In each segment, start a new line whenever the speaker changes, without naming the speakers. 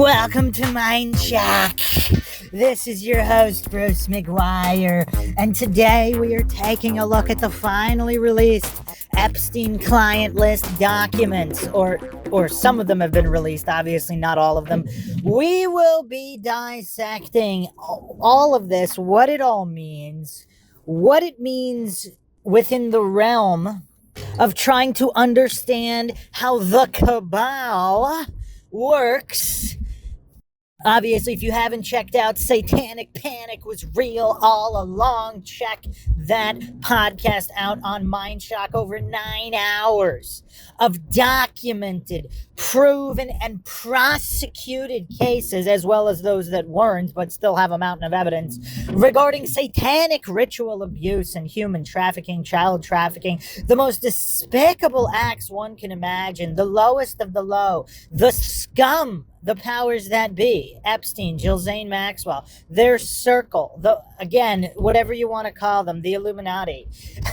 Welcome to MINDSHOCK. This is your host, Bruce McGuire, and today we are taking a look at the finally released Epstein client list documents, or some of them have been released, obviously not all of them. We will be dissecting all of this, what it all means, what it means within the realm of trying to understand how the Cabal works. Obviously, if you haven't checked out Satanic Panic Was Real All Along, check that podcast out on MINDSHOCK. Over 9 hours of documented, proven, and prosecuted cases, as well as those that weren't, but still have a mountain of evidence, regarding satanic ritual abuse and human trafficking, child trafficking, the most despicable acts one can imagine, the lowest of the low, the scum, the powers that be, Epstein, Ghislaine Maxwell, their circle, again, whatever you want to call them, the Illuminati.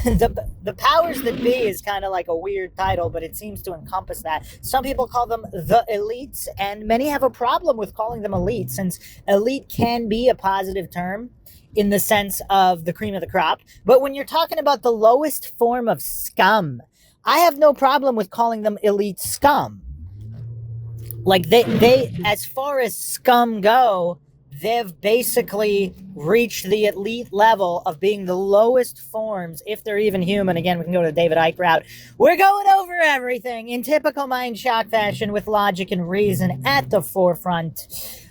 The powers that be is kind of like a weird title, but it seems to encompass that. Some people call them the elites, and many have a problem with calling them elite, since elite can be a positive term in the sense of the cream of the crop. But when you're talking about the lowest form of scum, I have no problem with calling them elite scum. Like they, as far as scum go, they've basically reached the elite level of being the lowest forms, if they're even human. Again, we can go to the David Icke route. We're going over everything in typical MINDSHOCK fashion with logic and reason at the forefront.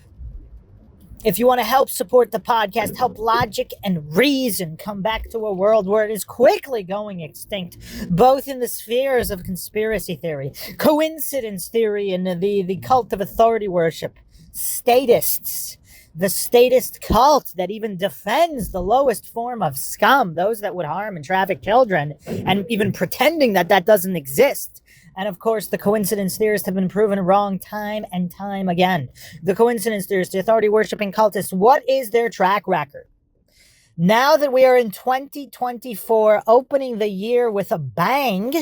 If you want to help support the podcast, help logic and reason come back to a world where it is quickly going extinct, both in the spheres of conspiracy theory, coincidence theory, and the cult of authority worship, statists, the statist cult that even defends the lowest form of scum, those that would harm and traffic children, and even pretending that that doesn't exist. And of course, the coincidence theorists have been proven wrong time and time again. The coincidence theorists, the authority-worshipping cultists, what is their track record? Now that we are in 2024, opening the year with a bang,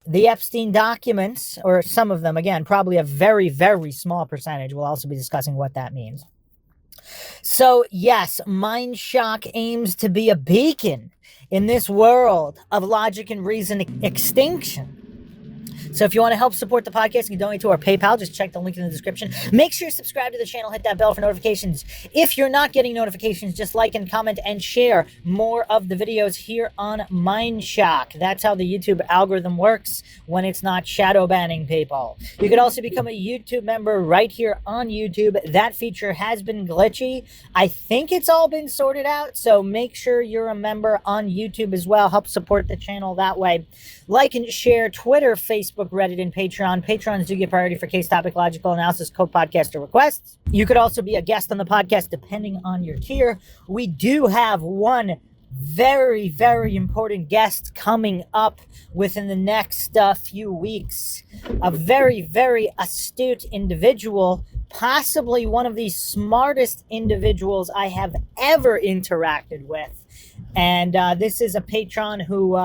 the Epstein documents, or some of them, again, probably a very, very small percentage, we'll also be discussing what that means. So, yes, MINDSHOCK aims to be a beacon in this world of logic and reason extinction. So if you want to help support the podcast, you can donate to our PayPal. Just check the link in the description. Make sure you subscribe to the channel. Hit that bell for notifications. If you're not getting notifications, just like and comment and share more of the videos here on MINDSHOCK. That's how the YouTube algorithm works when it's not shadow banning people. You could also become a YouTube member right here on YouTube. That feature has been glitchy. I think it's all been sorted out, so make sure you're a member on YouTube as well. Help support the channel that way. Like and share Twitter, Facebook, Reddit, and Patreon. Patrons do get priority for case topic, logical analysis, co-podcaster requests. You could also be a guest on the podcast depending on your tier. We do have one very, very important guest coming up within the next few weeks. A very, very astute individual, possibly one of the smartest individuals I have ever interacted with. And this is a patron who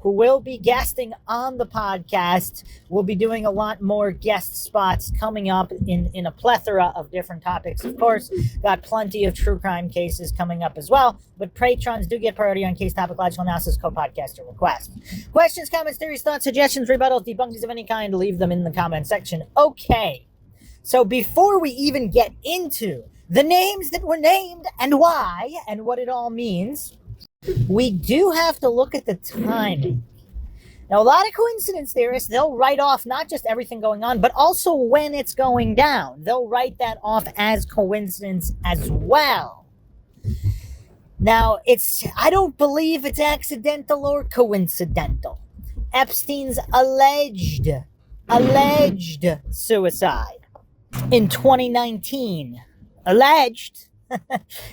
will be guesting on the podcast. We'll be doing a lot more guest spots coming up in a plethora of different topics. Of course, got plenty of true crime cases coming up as well, but patrons do get priority on case topic, logical analysis, co-podcaster requests. Questions, comments, theories, thoughts, suggestions, rebuttals, debunkings of any kind, leave them in the comment section. Okay, so before we even get into the names that were named and why and what it all means, we do have to look at the timing. Now, a lot of coincidence theorists, they'll write off not just everything going on, but also when it's going down. They'll write that off as coincidence as well. Now, I don't believe it's accidental or coincidental. Epstein's alleged suicide in 2019, alleged,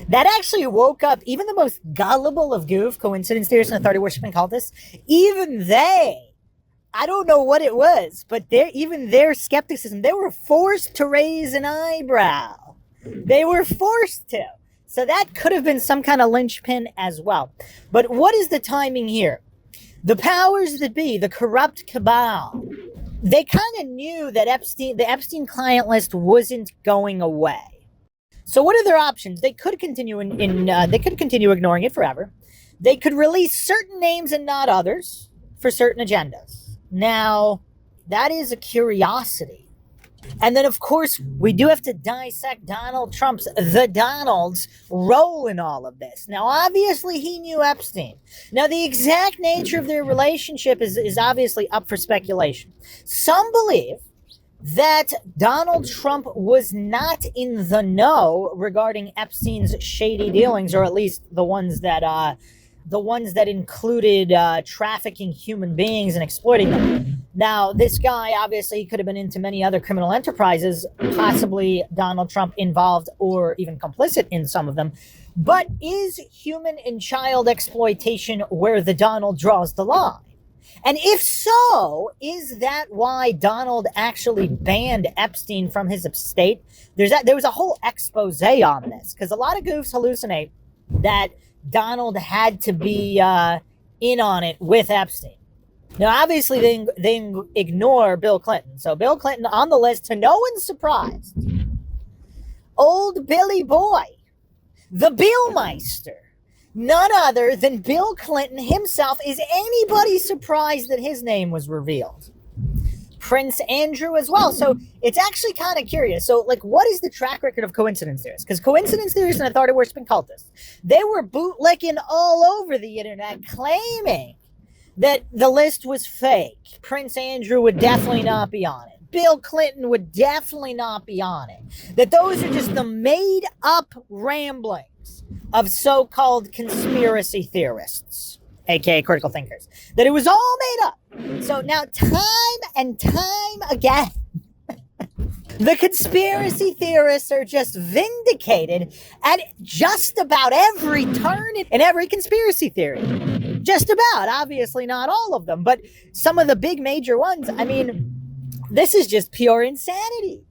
that actually woke up even the most gullible of coincidence theorists and authority worshipping cultists. Even they, I don't know what it was, but even their skepticism, they were forced to raise an eyebrow. They were forced to. So that could have been some kind of linchpin as well. But what is the timing here? The powers that be, the corrupt cabal, they kind of knew that the Epstein client list wasn't going away. So what are their options? They could continue they could continue ignoring it forever. They could release certain names and not others for certain agendas. Now, that is a curiosity. And then, of course, we do have to dissect Donald Trump's, the Donald's, role in all of this. Now, obviously, he knew Epstein. Now, the exact nature of their relationship is obviously up for speculation. Some believe that Donald Trump was not in the know regarding Epstein's shady dealings, or at least the ones that included trafficking human beings and exploiting them. Now, this guy, obviously, could have been into many other criminal enterprises, possibly Donald Trump involved or even complicit in some of them. But is human and child exploitation where the Donald draws the line? And if so, is that why Donald actually banned Epstein from his estate? There was a whole expose on this, because a lot of goofs hallucinate that Donald had to be in on it with Epstein. Now, obviously, they ignore Bill Clinton. So Bill Clinton on the list, to no one's surprise. Old Billy Boy, the Billmeister, none other than Bill Clinton himself. Is anybody surprised that his name was revealed? Prince Andrew as well. So it's actually kind of curious. So, like, what is the track record of coincidence theorists? Because coincidence theorists and authority worshipping cultists, they were bootlicking all over the internet, claiming that the list was fake. Prince Andrew would definitely not be on it. Bill Clinton would definitely not be on it. That those are just the made-up ramblings of so-called conspiracy theorists, aka critical thinkers. That it was all made up. So now, time and time again, the conspiracy theorists are just vindicated at just about every turn in every conspiracy theory. Just about, obviously not all of them, but some of the big major ones. I mean, this is just pure insanity.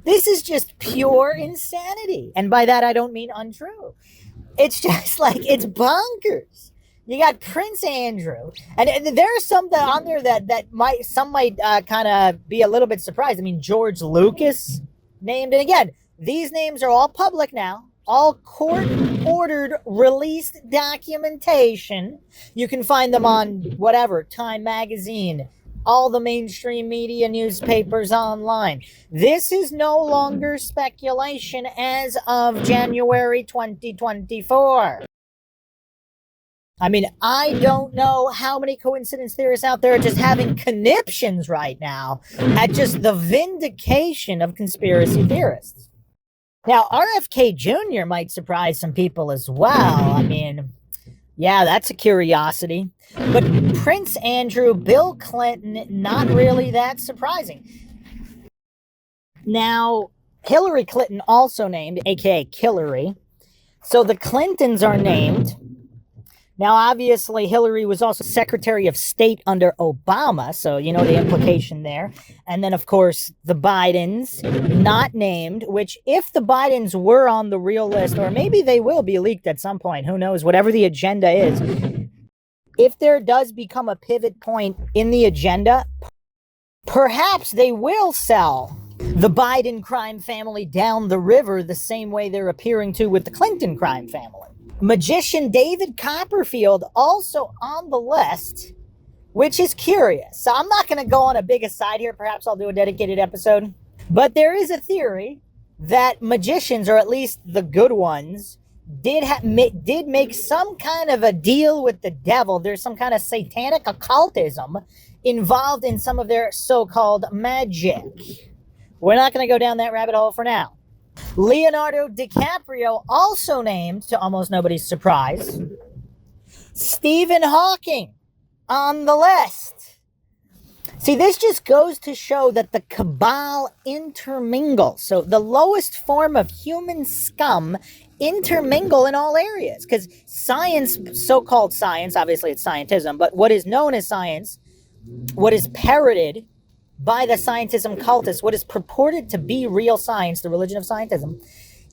This is just pure insanity. And by that, I don't mean untrue. It's just like, it's bonkers. You got Prince Andrew, and there are some that on there that might kind of be a little bit surprised. I mean, George Lucas named, and again, these names are all public now, all court-ordered, released documentation. You can find them on whatever, Time Magazine, all the mainstream media newspapers online. This is no longer speculation as of January 2024. I mean, I don't know how many coincidence theorists out there are just having conniptions right now at just the vindication of conspiracy theorists. Now, RFK Jr. might surprise some people as well. I mean, yeah, that's a curiosity. But Prince Andrew, Bill Clinton, not really that surprising. Now, Hillary Clinton also named, aka Killary. So the Clintons are named. Now, obviously, Hillary was also Secretary of State under Obama, so you know the implication there. And then, of course, the Bidens, not named, which if the Bidens were on the real list, or maybe they will be leaked at some point, who knows, whatever the agenda is. If there does become a pivot point in the agenda, perhaps they will sell the Biden crime family down the river the same way they're appearing to with the Clinton crime family. Magician David Copperfield also on the list, which is curious. So I'm not going to go on a big aside here. Perhaps I'll do a dedicated episode. But there is a theory that magicians, or at least the good ones, did make some kind of a deal with the devil. There's some kind of satanic occultism involved in some of their so-called magic. We're not going to go down that rabbit hole for now. Leonardo DiCaprio also named, to almost nobody's surprise. Stephen Hawking on the list. See, this just goes to show that the cabal intermingles. So the lowest form of human scum intermingle in all areas. Because science, so-called science, obviously it's scientism, but what is known as science, what is parroted by the scientism cultists, what is purported to be real science, the religion of scientism,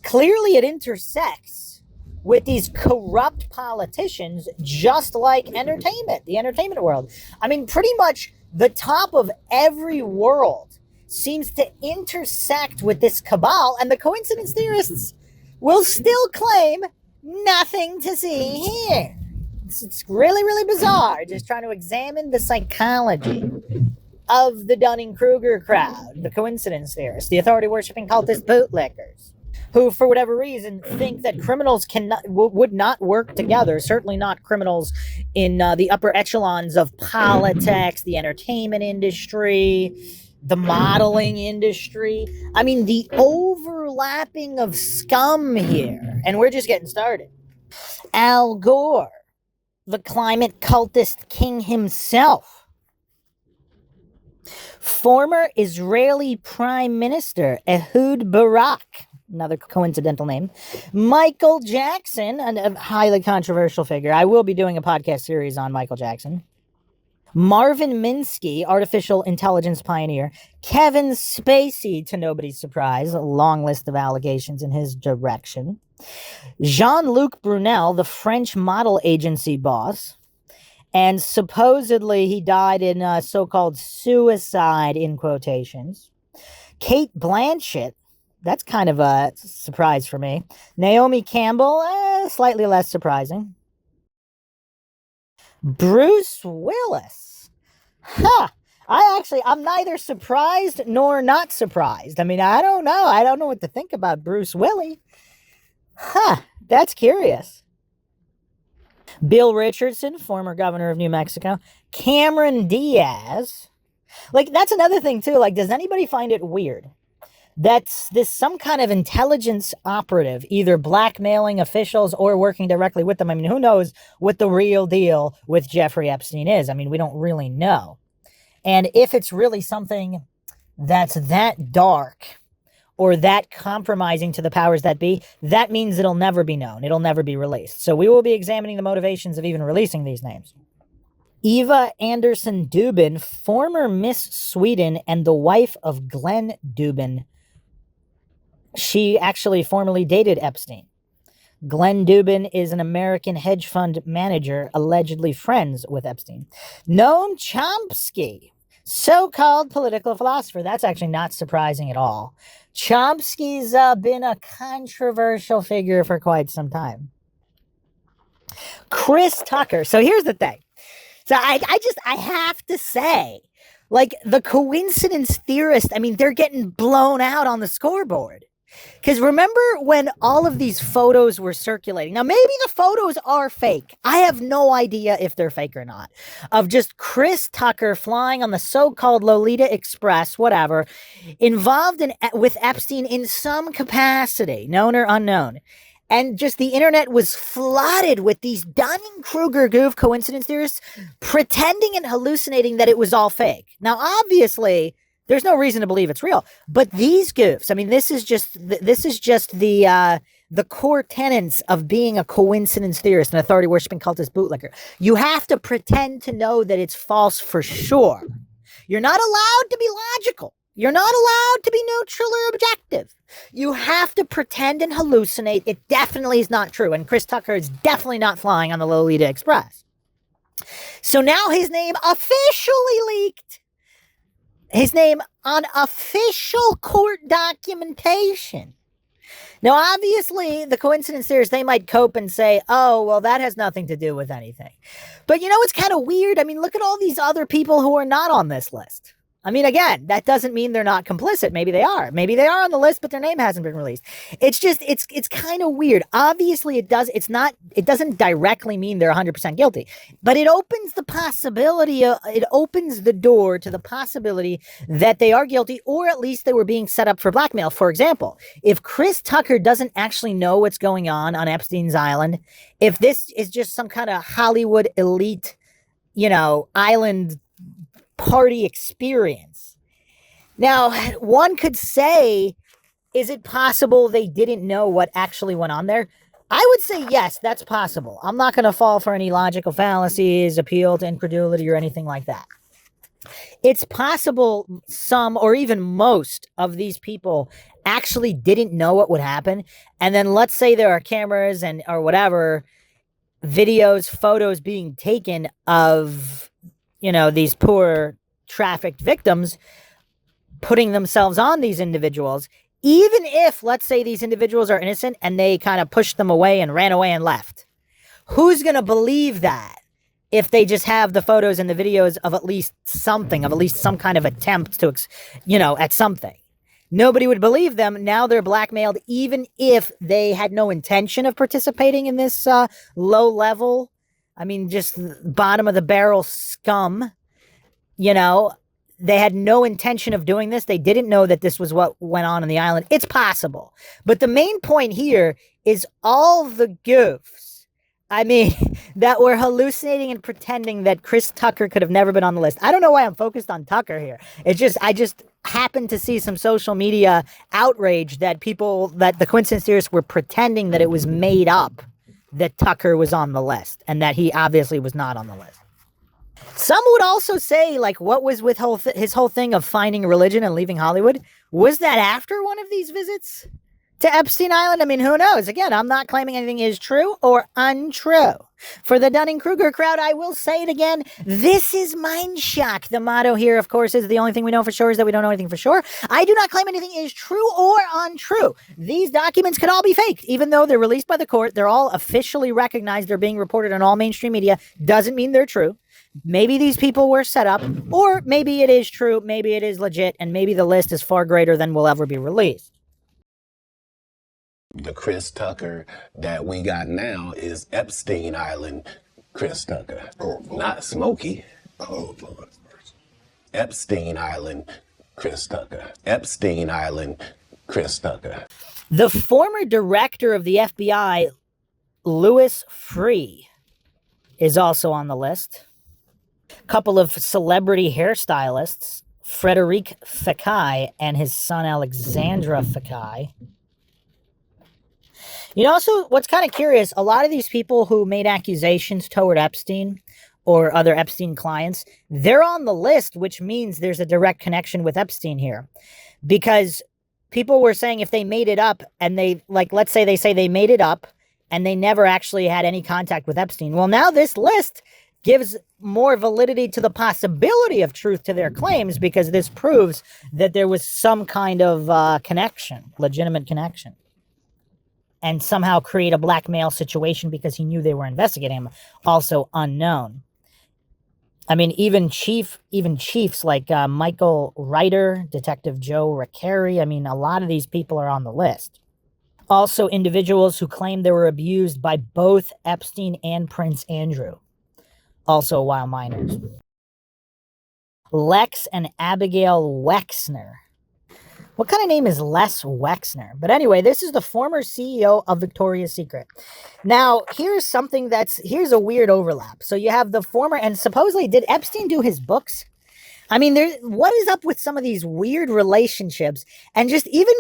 clearly it intersects with these corrupt politicians, just like entertainment, the entertainment world. I mean, pretty much the top of every world seems to intersect with this cabal, and the coincidence theorists will still claim nothing to see here. It's really, really bizarre, just trying to examine the psychology of the Dunning-Kruger crowd, the coincidence theorists, the authority-worshipping cultist bootlickers, who, for whatever reason, think that criminals would not work together, certainly not criminals in the upper echelons of politics, the entertainment industry, the modeling industry. I mean, the overlapping of scum here, and we're just getting started. Al Gore, the climate cultist king himself, former Israeli Prime Minister Ehud Barak, another coincidental name, Michael Jackson, a highly controversial figure. I will be doing a podcast series on Michael Jackson. Marvin Minsky, artificial intelligence pioneer. Kevin Spacey, to nobody's surprise, a long list of allegations in his direction. Jean-Luc Brunel, the French model agency boss. And supposedly he died in so-called suicide, in quotations. Kate Blanchett, that's kind of a surprise for me. Naomi Campbell, slightly less surprising. Bruce Willis. I'm neither surprised nor not surprised. I mean, I don't know. I don't know what to think about Bruce Willis. That's curious. Bill Richardson, former governor of New Mexico. Cameron Diaz. Like, that's another thing, too. Like, does anybody find it weird that's this some kind of intelligence operative, either blackmailing officials or working directly with them? I mean, who knows what the real deal with Jeffrey Epstein is? I mean, we don't really know. And if it's really something that's that dark or that compromising to the powers that be, that means it'll never be known. It'll never be released. So we will be examining the motivations of even releasing these names. Eva Anderson Dubin, former Miss Sweden and the wife of Glenn Dubin. She actually formerly dated Epstein. Glenn Dubin is an American hedge fund manager, allegedly friends with Epstein. Noam Chomsky, so-called political philosopher. That's actually not surprising at all. Chomsky's been a controversial figure for quite some time. Chris Tucker. So here's the thing. So I have to say, like, the coincidence theorists, I mean, they're getting blown out on the scoreboard. Because remember when all of these photos were circulating? Now, maybe the photos are fake. I have no idea if they're fake or not. Of just Chris Tucker flying on the so-called Lolita Express, whatever, involved with Epstein in some capacity, known or unknown. And just the internet was flooded with these Dunning-Kruger goof coincidence theorists pretending and hallucinating that it was all fake. Now, obviously, there's no reason to believe it's real. But these goofs, I mean, this is just the core tenets of being a coincidence theorist, an authority-worshipping cultist bootlicker. You have to pretend to know that it's false for sure. You're not allowed to be logical. You're not allowed to be neutral or objective. You have to pretend and hallucinate. It definitely is not true. And Chris Tucker is definitely not flying on the Lolita Express. So now his name officially leaked. His name on official court documentation. Now, obviously, the coincidence theorists, they might cope and say, oh, well, that has nothing to do with anything. But you know, it's kind of weird. I mean, look at all these other people who are not on this list. I mean, again, that doesn't mean they're not complicit. Maybe they are. Maybe they are on the list, but their name hasn't been released. It's just, it's kind of weird. Obviously, it doesn't directly mean they're 100% guilty, but it opens the possibility, it opens the door to the possibility that they are guilty, or at least they were being set up for blackmail. For example, if Chris Tucker doesn't actually know what's going on Epstein's Island, if this is just some kind of Hollywood elite, island party experience. Now, one could say, is it possible they didn't know what actually went on there? I would say yes, that's possible. I'm not going to fall for any logical fallacies, appeal to incredulity, or anything like that. It's possible some or even most of these people actually didn't know what would happen. And then let's say there are cameras or whatever, videos, photos being taken of these poor trafficked victims putting themselves on these individuals, even if, let's say, these individuals are innocent and they kind of pushed them away and ran away and left. Who's going to believe that if they just have the photos and the videos of at least something, of at least some kind of attempt to, at something? Nobody would believe them. Now they're blackmailed, even if they had no intention of participating in this low level, just bottom of the barrel scum. They had no intention of doing this. They didn't know that this was what went on the island. It's possible. But the main point here is all the goofs, that were hallucinating and pretending that Chris Tucker could have never been on the list. I don't know why I'm focused on Tucker here. I just happened to see some social media outrage that the coincidence theorists were pretending that it was made up that Tucker was on the list and that he obviously was not on the list. Some would also say, what was with his whole thing of finding religion and leaving Hollywood? Was that after one of these visits to Epstein Island? Who knows? Again, I'm not claiming anything is true or untrue. For the Dunning-Kruger crowd, I will say it again. This is MINDSHOCK. The motto here, of course, is the only thing we know for sure is that we don't know anything for sure. I do not claim anything is true or untrue. These documents could all be faked. Even though they're released by the court, they're all officially recognized. They're being reported on all mainstream media. Doesn't mean they're true. Maybe these people were set up, or maybe it is true, maybe it is legit, and maybe the list is far greater than will ever be released.
The Chris Tucker that we got now is Epstein Island Chris Tucker. Not Smokey. Epstein Island Chris Tucker. Epstein Island Chris Tucker.
The former director of the FBI, Louis Freeh, is also on the list. A couple of celebrity hairstylists, Frederic Fekkai and his son Alexandra Fekkai. Also, what's kind of curious, a lot of these people who made accusations toward Epstein or other Epstein clients, they're on the list, which means there's a direct connection with Epstein here. Because people were saying if they made it up and let's say they made it up and they never actually had any contact with Epstein. Well, now this list gives more validity to the possibility of truth to their claims because this proves that there was some kind of connection, legitimate connection. And somehow create a blackmail situation because he knew they were investigating him, also unknown. Even chiefs like Michael Ryder, Detective Joe Recarey, a lot of these people are on the list. Also, individuals who claim they were abused by both Epstein and Prince Andrew, also while minors. Lex and Abigail Wexner. What kind of name is Les Wexner? But anyway, this is the former CEO of Victoria's Secret. Now, here's a weird overlap. So you have the former, and supposedly, did Epstein do his books? What is up with some of these weird relationships? And just even,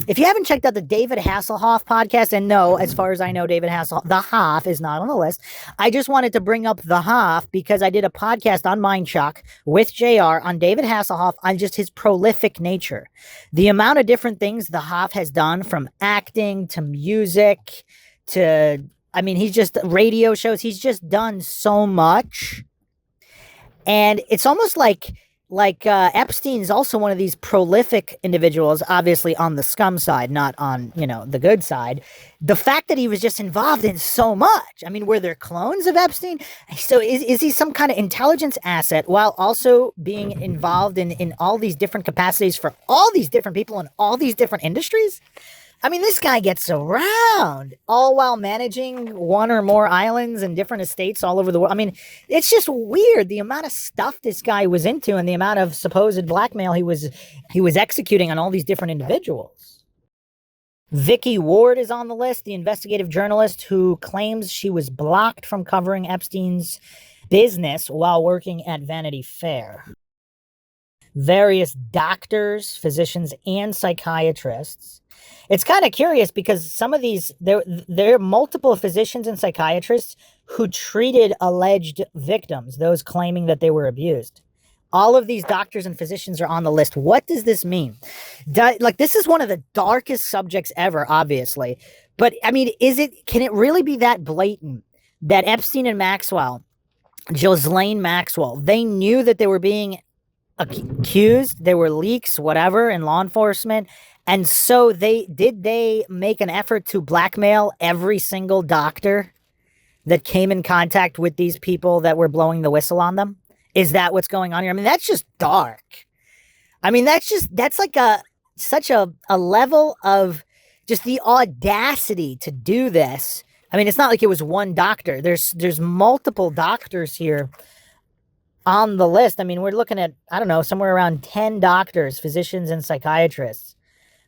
if you haven't checked out the David Hasselhoff podcast, and no, as far as I know, David Hasselhoff, the Hoff is not on the list. I just wanted to bring up the Hoff because I did a podcast on MINDSHOCK with JR on David Hasselhoff on just his prolific nature. The amount of different things the Hoff has done, from acting to music to, he's just radio shows. He's just done so much. And it's almost like Epstein's also one of these prolific individuals, obviously on the scum side, not on, the good side. The fact that he was just involved in so much. Were there clones of Epstein? So is he some kind of intelligence asset while also being involved in all these different capacities for all these different people in all these different industries? This guy gets around, all while managing one or more islands and different estates all over the world. It's just weird, the amount of stuff this guy was into and the amount of supposed blackmail he was executing on all these different individuals. Vicky Ward is on the list, the investigative journalist who claims she was blocked from covering Epstein's business while working at Vanity Fair. Various doctors, physicians, and psychiatrists. It's kind of curious because some of these, there are multiple physicians and psychiatrists who treated alleged victims, those claiming that they were abused. All of these doctors and physicians are on the list. What does this mean? This is one of the darkest subjects ever, obviously. But, can it really be that blatant that Epstein and Maxwell Ghislaine Maxwell. They knew that they were being accused. There were leaks, whatever, in law enforcement. And so they make an effort to blackmail every single doctor that came in contact with these people that were blowing the whistle on them? Is that what's going on here? I mean, that's just dark. I mean, that's like such a level of just the audacity to do this. I mean, it's not like it was one doctor. There's multiple doctors here on the list. I mean, we're looking at, I don't know, somewhere around 10 doctors, physicians, and psychiatrists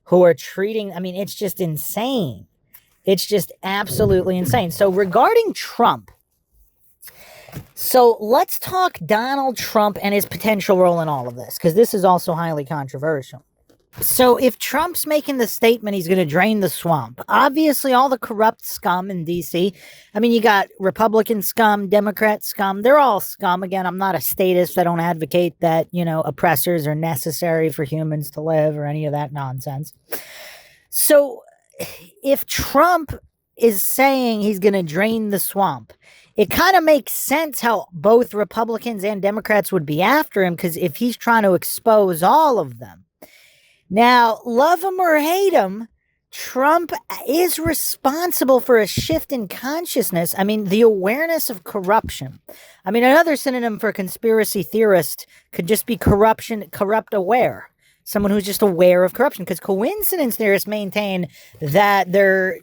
who are treating. I mean, it's just insane. It's just absolutely insane. So regarding Trump, so let's talk Donald Trump and his potential role in all of this, because this is also highly controversial. So if Trump's making the statement he's going to drain the swamp, obviously all the corrupt scum in D.C., I mean, you got Republican scum, Democrat scum, they're all scum. Again, I'm not a statist. I don't advocate that, oppressors are necessary for humans to live or any of that nonsense. So if Trump is saying he's going to drain the swamp, it kind of makes sense how both Republicans and Democrats would be after him, because if he's trying to expose all of them. Now, love him or hate him, Trump is responsible for a shift in consciousness. I mean, the awareness of corruption. I mean, another synonym for conspiracy theorist could just be corrupt aware. Someone who's just aware of corruption, because coincidence theorists maintain that there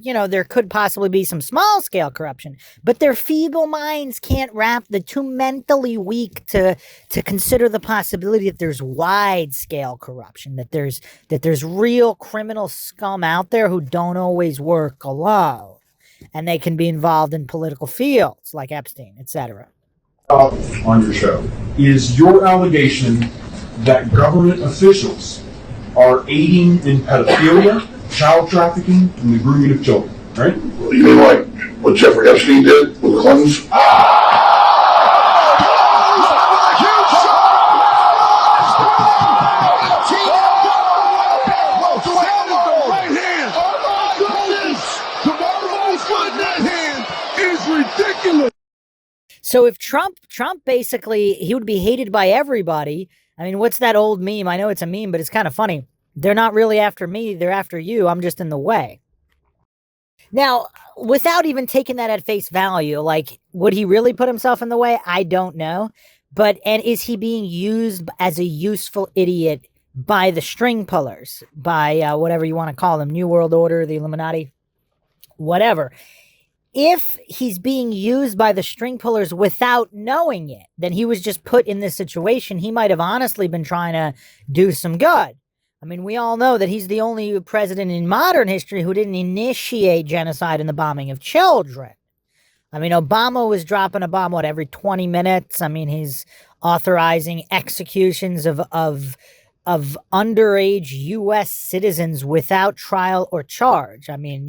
could possibly be some small scale corruption, but their feeble minds can't they're too mentally weak to consider the possibility that there's wide scale corruption, that there's real criminal scum out there who don't always work alone, and they can be involved in political fields like Epstein, etc.
On your show is your allegation that government officials are aiding in pedophilia, child trafficking, and the grooming of children, right?
Well, you mean like what Jeffrey Epstein did with the Clintons?
So if Trump basically, he would be hated by everybody. I mean, what's that old meme? I know it's a meme, but it's kind of funny. They're not really after me. They're after you. I'm just in the way. Now, without even taking that at face value, like, would he really put himself in the way? I don't know. And is he being used as a useful idiot by the string pullers, by whatever you want to call them, New World Order, the Illuminati, whatever? If he's being used by the string pullers without knowing it, then he was just put in this situation. He might have honestly been trying to do some good. I mean, we all know that he's the only president in modern history who didn't initiate genocide and the bombing of children. I mean, Obama was dropping a bomb, every 20 minutes? I mean, he's authorizing executions of underage U.S. citizens without trial or charge. I mean,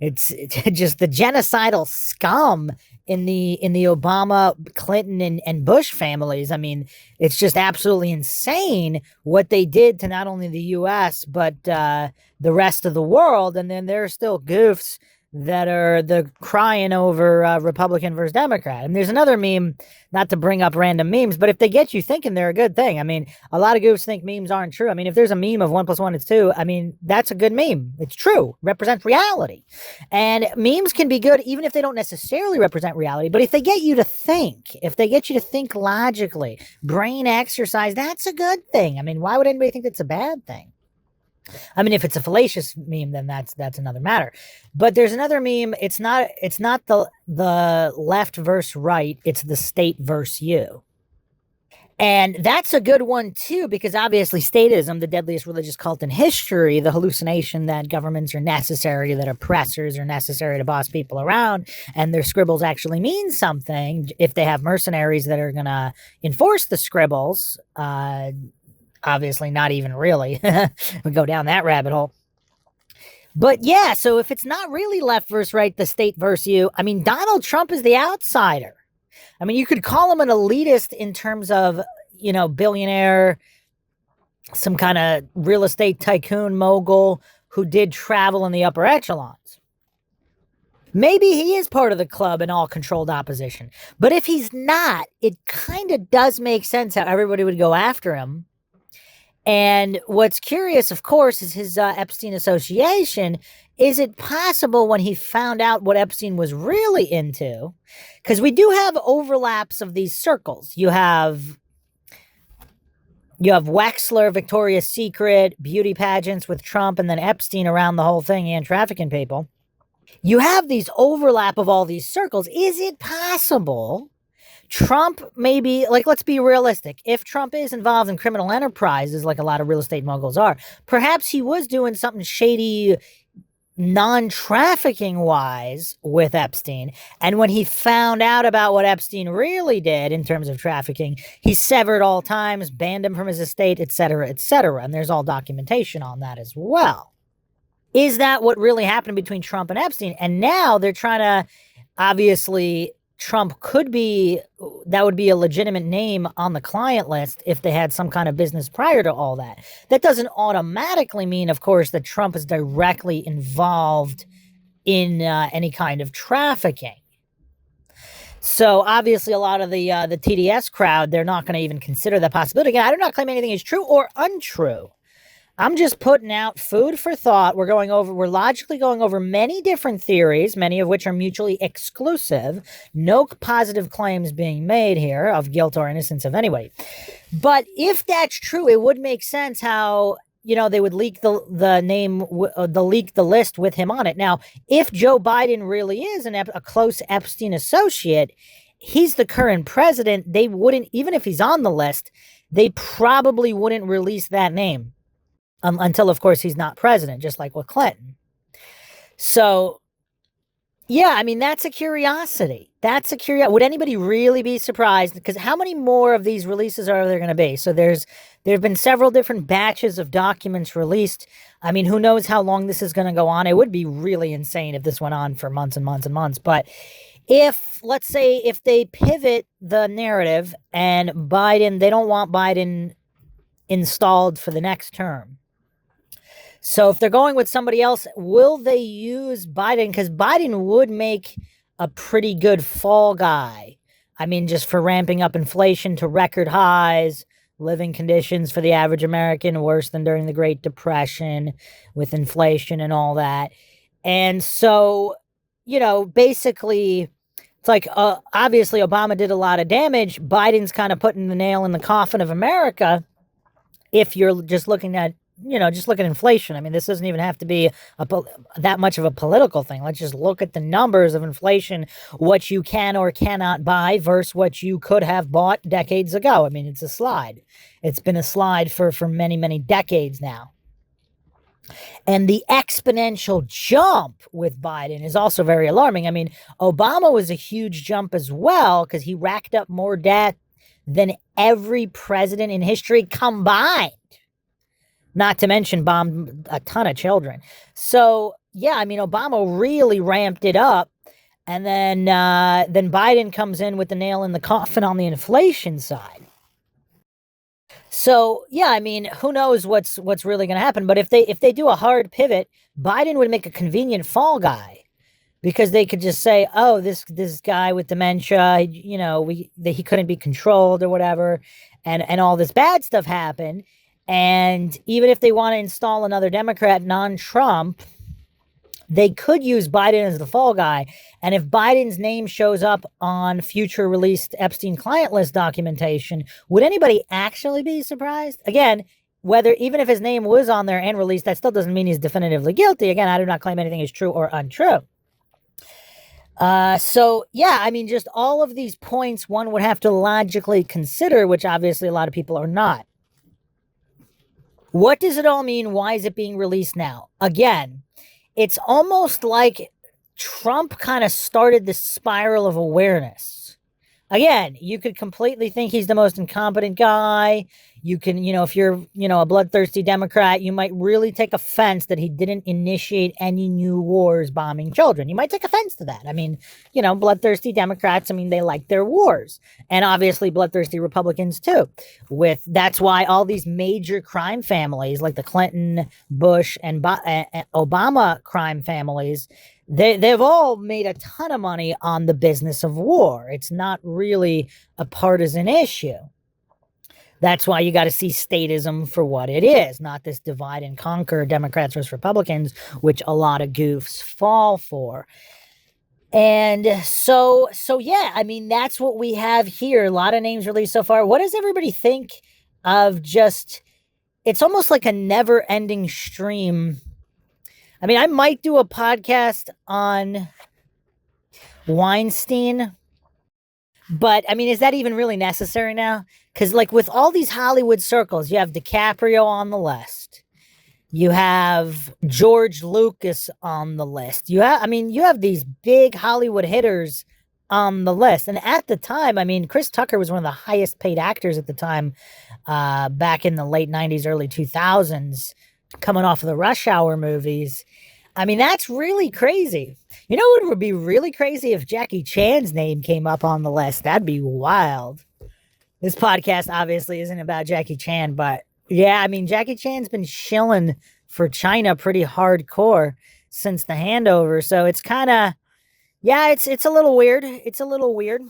it's just the genocidal scum in the Obama, Clinton, and Bush families. I mean, it's just absolutely insane what they did to not only the U.S., but the rest of the world. And then there are still goofs that are crying over Republican versus Democrat. And there's another meme, not to bring up random memes, but if they get you thinking, they're a good thing. I mean, a lot of goofs think memes aren't true. I mean, if there's a meme of 1 + 1 is 2, I mean, that's a good meme. It's true, represents reality. And memes can be good even if they don't necessarily represent reality. But if they get you to think, logically, brain exercise, that's a good thing. I mean, why would anybody think that's a bad thing? I mean, if it's a fallacious meme, then that's another matter. But there's another meme. It's not the left versus right. It's the state versus you. And that's a good one, too, because obviously statism, the deadliest religious cult in history, the hallucination that governments are necessary, that oppressors are necessary to boss people around, and their scribbles actually mean something if they have mercenaries that are going to enforce the scribbles. Obviously, not even really. We go down that rabbit hole. But yeah, so if it's not really left versus right, the state versus you, I mean, Donald Trump is the outsider. I mean, you could call him an elitist in terms of, billionaire, some kind of real estate tycoon mogul who did travel in the upper echelons. Maybe he is part of the club and all controlled opposition. But if he's not, it kind of does make sense how everybody would go after him. And what's curious, of course, is his Epstein association. Is it possible when he found out what Epstein was really into? Because we do have overlaps of these circles. You have Wexler, Victoria's Secret, beauty pageants with Trump, and then Epstein around the whole thing and trafficking people. You have these overlap of all these circles. Is it possible Trump maybe, like, let's be realistic. If Trump is involved in criminal enterprises, like a lot of real estate moguls are, perhaps he was doing something shady, non-trafficking wise with Epstein. And when he found out about what Epstein really did in terms of trafficking, he severed all ties, banned him from his estate, etc., etc. And there's all documentation on that as well. Is that what really happened between Trump and Epstein? And now they're trying to, obviously, Trump could be, that would be a legitimate name on the client list if they had some kind of business prior to all that. That doesn't automatically mean, of course, that Trump is directly involved in any kind of trafficking. So obviously a lot of the TDS crowd, they're not going to even consider that possibility. Again, I do not claim anything is true or untrue. I'm just putting out food for thought. We're logically going over many different theories, many of which are mutually exclusive. No positive claims being made here of guilt or innocence of anybody. But if that's true, it would make sense how, they would leak the name, leak the list with him on it. Now, if Joe Biden really is a close Epstein associate, he's the current president. They wouldn't, even if he's on the list, they probably wouldn't release that name. Until, of course, he's not president, just like with Clinton. So, yeah, I mean, that's a curiosity. Would anybody really be surprised? Because how many more of these releases are there going to be? So there have been several different batches of documents released. I mean, who knows how long this is going to go on? It would be really insane if this went on for months and months and months. But let's say, if they pivot the narrative and they don't want Biden installed for the next term. So if they're going with somebody else, will they use Biden? Because Biden would make a pretty good fall guy. I mean, just for ramping up inflation to record highs, living conditions for the average American worse than during the Great Depression with inflation and all that. And so, basically, it's like, obviously Obama did a lot of damage. Biden's kind of putting the nail in the coffin of America. If you're just looking at, just look at inflation. I mean, this doesn't even have to be that much of a political thing. Let's just look at the numbers of inflation, what you can or cannot buy versus what you could have bought decades ago. I mean, it's a slide. It's been a slide for many, many decades now. And the exponential jump with Biden is also very alarming. I mean, Obama was a huge jump as well because he racked up more debt than every president in history combined. Not to mention bombed a ton of children. So, yeah, I mean, Obama really ramped it up. And then Biden comes in with the nail in the coffin on the inflation side. So, yeah, I mean, who knows what's really going to happen. But if they do a hard pivot, Biden would make a convenient fall guy. Because they could just say, oh, this guy with dementia, he couldn't be controlled or whatever. And all this bad stuff happened. And even if they want to install another Democrat, non-Trump, they could use Biden as the fall guy. And if Biden's name shows up on future released Epstein client list documentation, would anybody actually be surprised? Again, even if his name was on there and released, that still doesn't mean he's definitively guilty. Again, I do not claim anything is true or untrue. So, yeah, I mean, just all of these points one would have to logically consider, which obviously a lot of people are not. What does it all mean? Why is it being released now? Again, it's almost like Trump kind of started this spiral of awareness. Again, you could completely think he's the most incompetent guy. You can, if you're, a bloodthirsty Democrat, you might really take offense that he didn't initiate any new wars bombing children. You might take offense to that. I mean, bloodthirsty Democrats, I mean, they like their wars. And obviously bloodthirsty Republicans too. That's why all these major crime families like the Clinton, Bush, and Obama crime families, they've all made a ton of money on the business of war. It's not really a partisan issue. That's why you got to see statism for what it is, not this divide and conquer Democrats versus Republicans, which a lot of goofs fall for. And so yeah, I mean, that's what we have here. A lot of names released so far. What does everybody think of just, it's almost like a never ending stream. I mean, I might do a podcast on Weinstein, but I mean, is that even really necessary now? Because like with all these Hollywood circles, you have DiCaprio on the list. You have George Lucas on the list. You have these big Hollywood hitters on the list. And at the time, I mean, Chris Tucker was one of the highest paid actors at the time, back in the late 90s, early 2000s, coming off of the Rush Hour movies. I mean, that's really crazy. You know what would be really crazy if Jackie Chan's name came up on the list? That'd be wild. This podcast obviously isn't about Jackie Chan, but yeah, I mean, Jackie Chan's been shilling for China pretty hardcore since the handover. So it's kind of, yeah, it's a little weird. It's a little weird.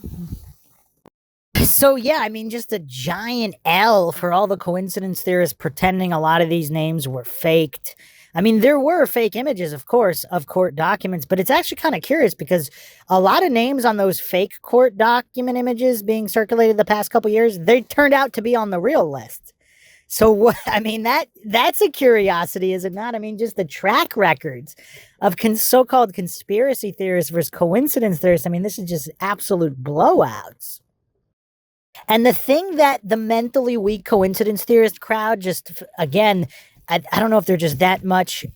So yeah, I mean, just a giant L for all the coincidence theorists pretending a lot of these names were faked. I mean, there were fake images, of course, of court documents, but it's actually kind of curious because a lot of names on those fake court document images being circulated the past couple years, they turned out to be on the real list. So what, I mean, that's a curiosity, is it not? I mean, just the track records of so-called conspiracy theorists versus coincidence theorists. I mean, this is just absolute blowouts. And the thing that the mentally weak coincidence theorist crowd just, again, I don't know if they're just that much,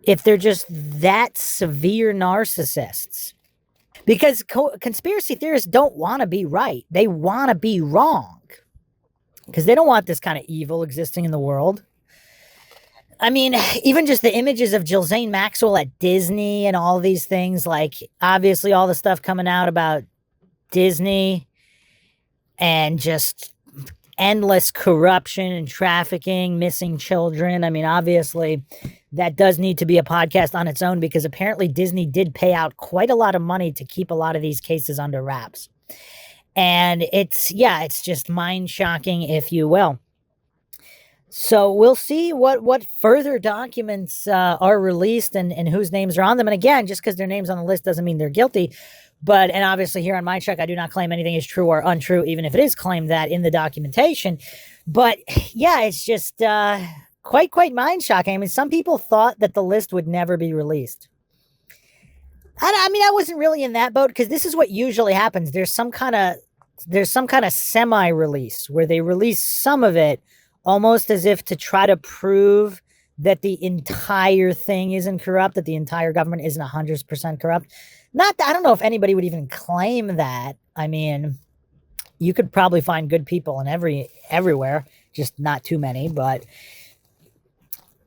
if they're just that severe narcissists. Because conspiracy theorists don't want to be right. They want to be wrong. Because they don't want this kind of evil existing in the world. I mean, even just the images of Ghislaine Maxwell at Disney and all these things, like obviously all the stuff coming out about Disney and just endless corruption and trafficking, missing children. I mean, obviously, that does need to be a podcast on its own because apparently Disney did pay out quite a lot of money to keep a lot of these cases under wraps. And it's just mind-shocking, if you will. So we'll see what further documents are released and whose names are on them. And again, just because their name's on the list doesn't mean they're guilty. And obviously here on MINDSHOCK, I do not claim anything is true or untrue, even if it is claimed that in the documentation. But yeah, it's just quite mind-shocking. I mean, some people thought that the list would never be released. I mean, I wasn't really in that boat because this is what usually happens. There's some kind of semi-release where they release some of it almost as if to try to prove that the entire thing isn't corrupt, that the entire government isn't 100% corrupt. Not that, I don't know if anybody would even claim that. I mean, you could probably find good people in everywhere, just not too many. But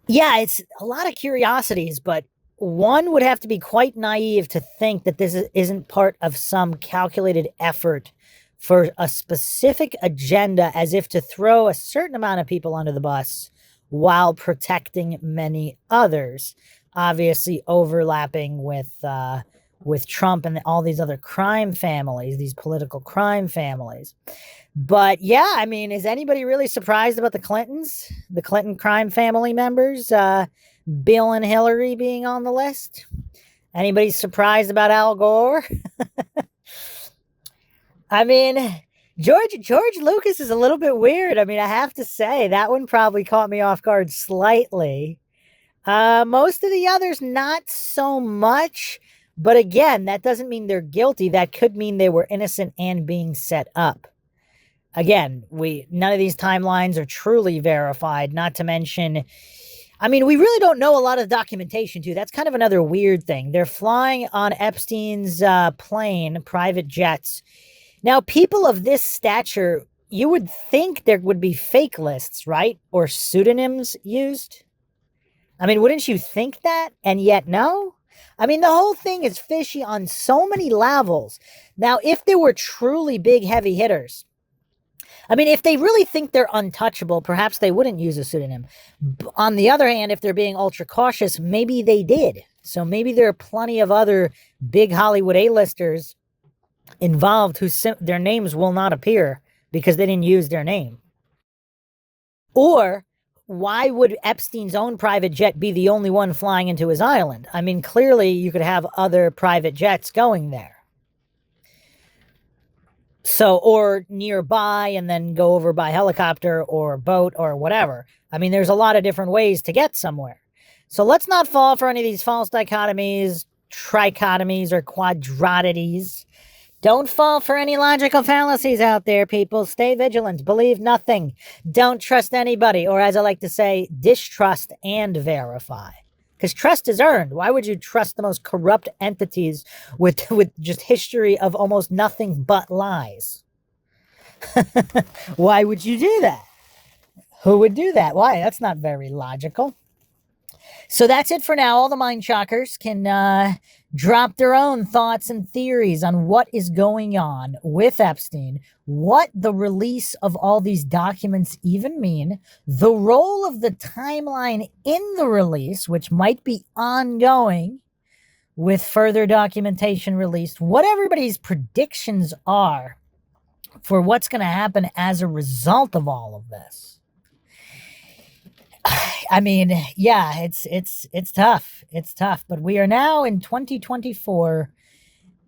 yeah, it's a lot of curiosities, but one would have to be quite naive to think that this isn't part of some calculated effort for a specific agenda, as if to throw a certain amount of people under the bus while protecting many others, obviously overlapping with Trump and all these other crime families, these political crime families. But yeah, I mean, is anybody really surprised about the Clintons, the Clinton crime family members, Bill and Hillary being on the list? Anybody surprised about Al Gore? I mean, George Lucas is a little bit weird. I mean, I have to say that one probably caught me off guard slightly. Most of the others, not so much. But again, that doesn't mean they're guilty. That could mean they were innocent and being set up. Again, none of these timelines are truly verified, not to mention, I mean, we really don't know a lot of documentation, too. That's kind of another weird thing. They're flying on Epstein's plane, private jets. Now, people of this stature, you would think there would be fake lists, right? Or pseudonyms used. I mean, wouldn't you think that? And yet, no? I mean, the whole thing is fishy on so many levels. Now, if there were truly big heavy hitters, I mean, if they really think they're untouchable, perhaps they wouldn't use a pseudonym. On the other hand, if they're being ultra cautious, maybe they did. So maybe there are plenty of other big Hollywood A-listers involved their names will not appear because they didn't use their name. Or why would Epstein's own private jet be the only one flying into his island? I mean, clearly you could have other private jets going there. So, or nearby and then go over by helicopter or boat or whatever. I mean, there's a lot of different ways to get somewhere. So let's not fall for any of these false dichotomies, trichotomies, or quadratities. Don't fall for any logical fallacies out there, people. Stay vigilant. Believe nothing. Don't trust anybody. Or as I like to say, distrust and verify. Because trust is earned. Why would you trust the most corrupt entities with just history of almost nothing but lies? Why would you do that? Who would do that? Why? That's not very logical. So that's it for now. All the mind shockers can drop their own thoughts and theories on what is going on with Epstein, what the release of all these documents even mean, the role of the timeline in the release, which might be ongoing with further documentation released, what everybody's predictions are for what's going to happen as a result of all of this. I mean, yeah, it's tough. It's tough, but we are now in 2024.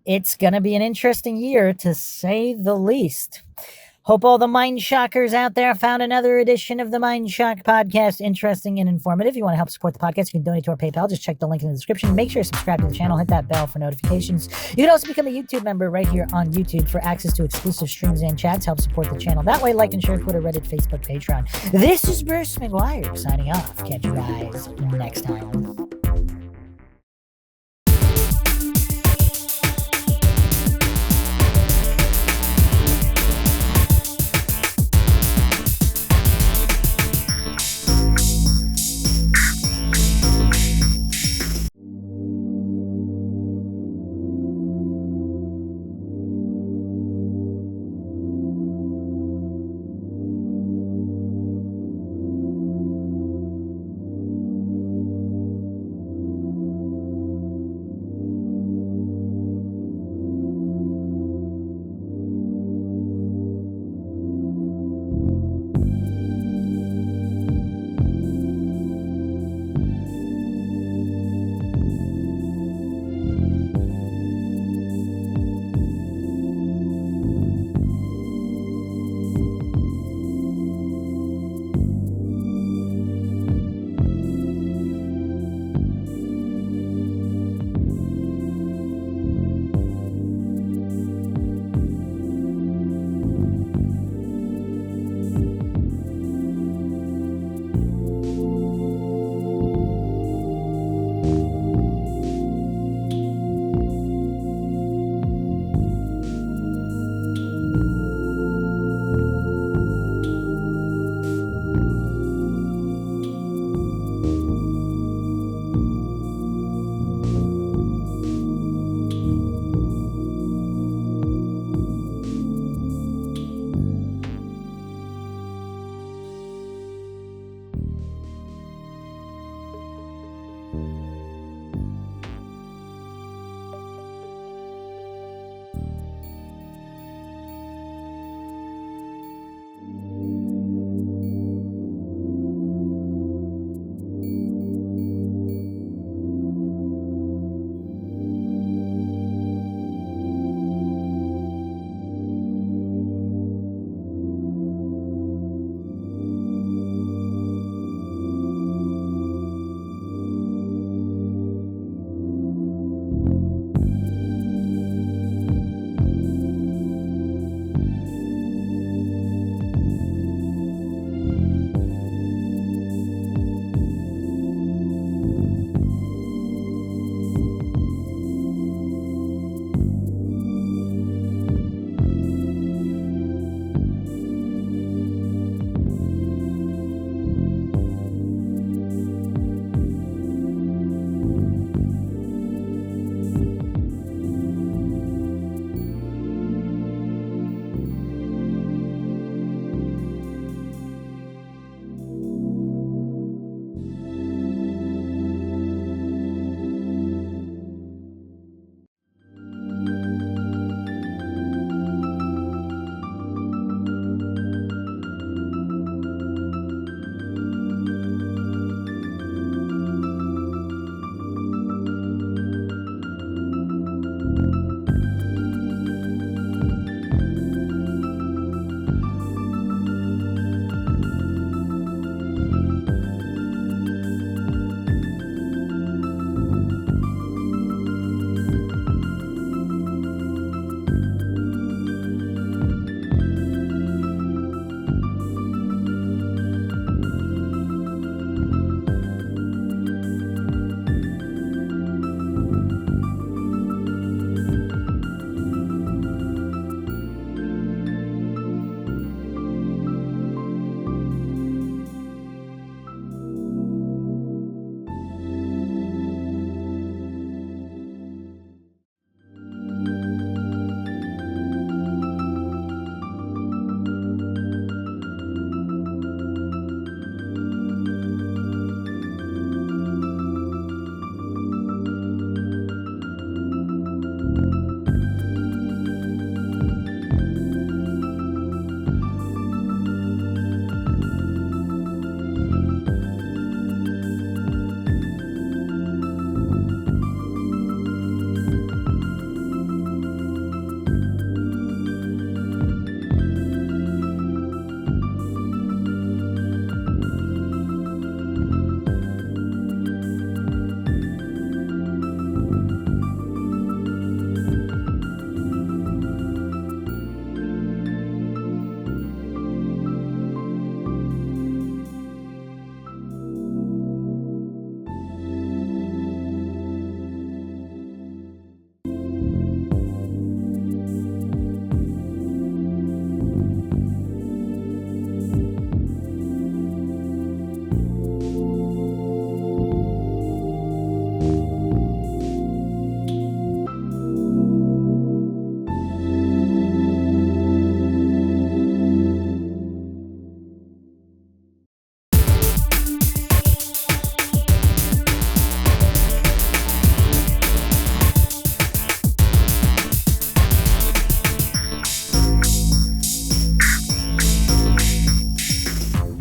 It's going to be an interesting year to say the least. Hope all the mind shockers out there found another edition of the Mind Shock podcast interesting and informative. If you want to help support the podcast, you can donate to our PayPal. Just check the link in the description. Make sure to subscribe to the channel. Hit that bell for notifications. You can also become a YouTube member right here on YouTube for access to exclusive streams and chats. Help support the channel that way. Like and share Twitter, Reddit, Facebook, Patreon. This is Bruce McGuire signing off. Catch you guys next time.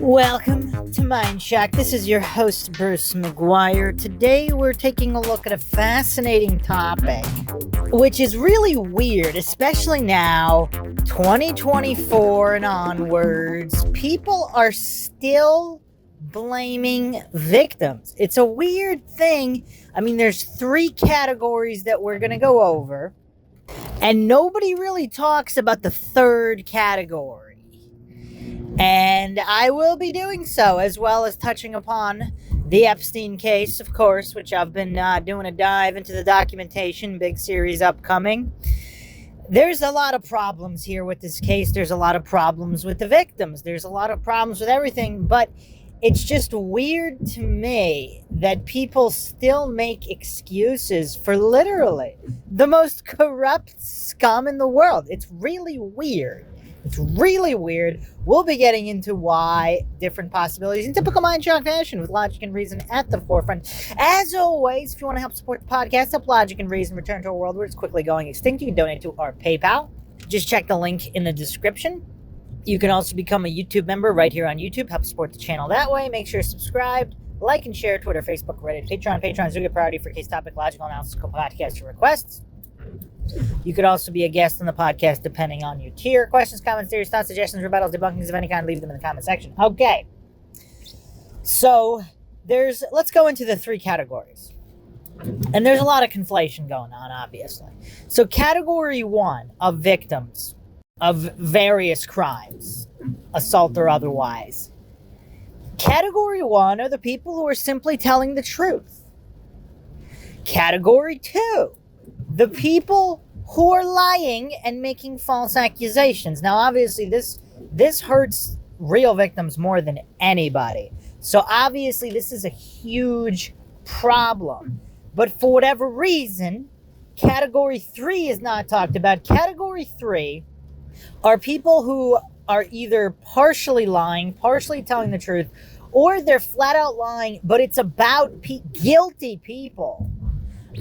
Welcome to MINDSHOCK. This is your host, Bruce McGuire. Today we're taking a look at a fascinating topic, which is really weird, especially now, 2024 and onwards. People are still blaming victims. It's a weird thing. I mean, there's 3 categories that we're going to go over, and nobody really talks about the 3rd category. And I will be doing so, as well as touching upon the Epstein case, of course, which I've been doing a dive into the documentation, big series upcoming. There's a lot of problems here with this case. There's a lot of problems with the victims. There's a lot of problems with everything, but it's just weird to me that people still make excuses for literally the most corrupt scum in the world. It's really weird. It's really weird. We'll be getting into why, different possibilities in typical MINDSHOCK fashion with logic and reason at the forefront. As always, if you want to help support the podcast, help logic and reason return to a world where it's quickly going extinct, you can donate to our PayPal. Just check the link in the description. You can also become a YouTube member right here on YouTube. Help support the channel that way. Make sure you're subscribed, like and share, Twitter, Facebook, Reddit, Patreon. Patreons do get priority for case topic, logical analysis, podcast requests. You could also be a guest on the podcast depending on your tier. Questions, comments, theories, thoughts, suggestions, rebuttals, debunkings of any kind, leave them in the comment section. Okay. So, let's go into the 3 categories. And there's a lot of conflation going on, obviously. So, category 1 of victims of various crimes, assault or otherwise. Category 1 are the people who are simply telling the truth. Category 2. The people who are lying and making false accusations. Now, obviously, this hurts real victims more than anybody. So, obviously, this is a huge problem. But for whatever reason, Category 3 is not talked about. Category 3 are people who are either partially lying, partially telling the truth, or they're flat out lying, but it's about guilty people.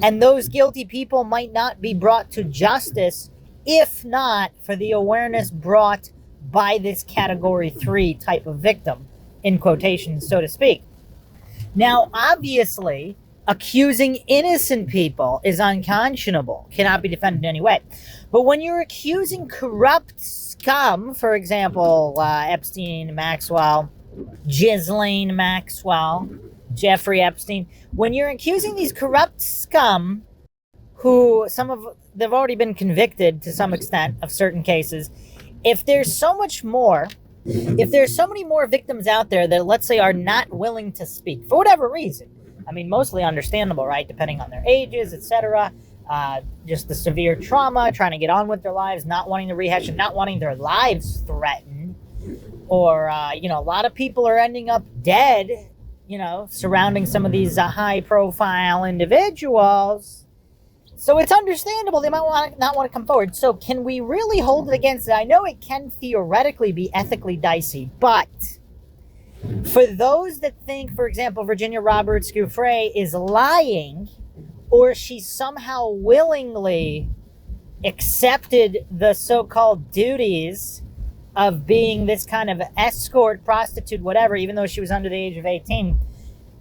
And those guilty people might not be brought to justice if not for the awareness brought by this Category 3 type of victim, in quotations, so to speak. Now, obviously, accusing innocent people is unconscionable, cannot be defended in any way. But when you're accusing corrupt scum, for example, Epstein, Maxwell, Ghislaine Maxwell, Jeffrey Epstein, when you're accusing these corrupt scum, who they've already been convicted to some extent of certain cases, if there's so many more victims out there that, let's say, are not willing to speak for whatever reason, I mean, mostly understandable, right, depending on their ages, etc., just the severe trauma, trying to get on with their lives, not wanting to rehash and not wanting their lives threatened, or a lot of people are ending up dead, surrounding some of these high-profile individuals. So it's understandable they might not want to come forward. So can we really hold it against it? I know it can theoretically be ethically dicey, but for those that think, for example, Virginia Giuffre is lying, or she somehow willingly accepted the so-called duties of being this kind of escort, prostitute, whatever, even though she was under the age of 18.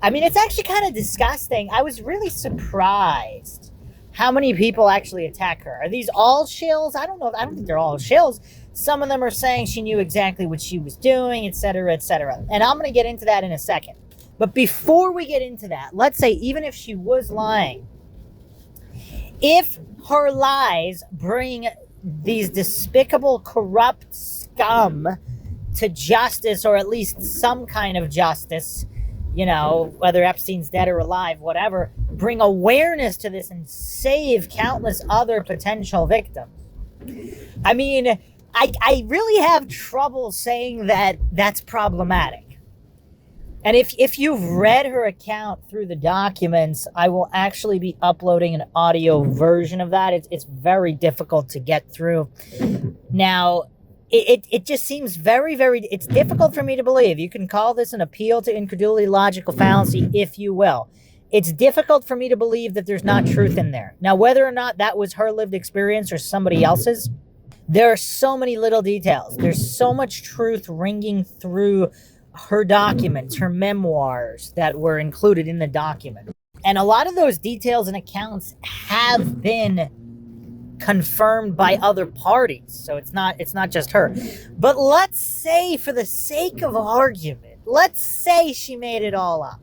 I mean, it's actually kind of disgusting. I was really surprised how many people actually attack her. Are these all shills? I don't know. I don't think they're all shills. Some of them are saying she knew exactly what she was doing, etc., etc. And I'm going to get into that in a second. But before we get into that, let's say even if she was lying, if her lies bring these despicable, corrupt scum to justice, or at least some kind of justice, whether Epstein's dead or alive, whatever, bring awareness to this and save countless other potential victims. I mean, I really have trouble saying that that's problematic. And if you've read her account through the documents, I will actually be uploading an audio version of that. It's very difficult to get through. Now, it just seems very, very, it's difficult for me to believe. You can call this an appeal to incredulity, logical fallacy, if you will. It's difficult for me to believe that there's not truth in there. Now, whether or not that was her lived experience or somebody else's, there are so many little details. There's so much truth ringing through her documents, her memoirs that were included in the document. And a lot of those details and accounts have been confirmed by other parties. So it's not just her. But let's say, for the sake of argument, let's say she made it all up.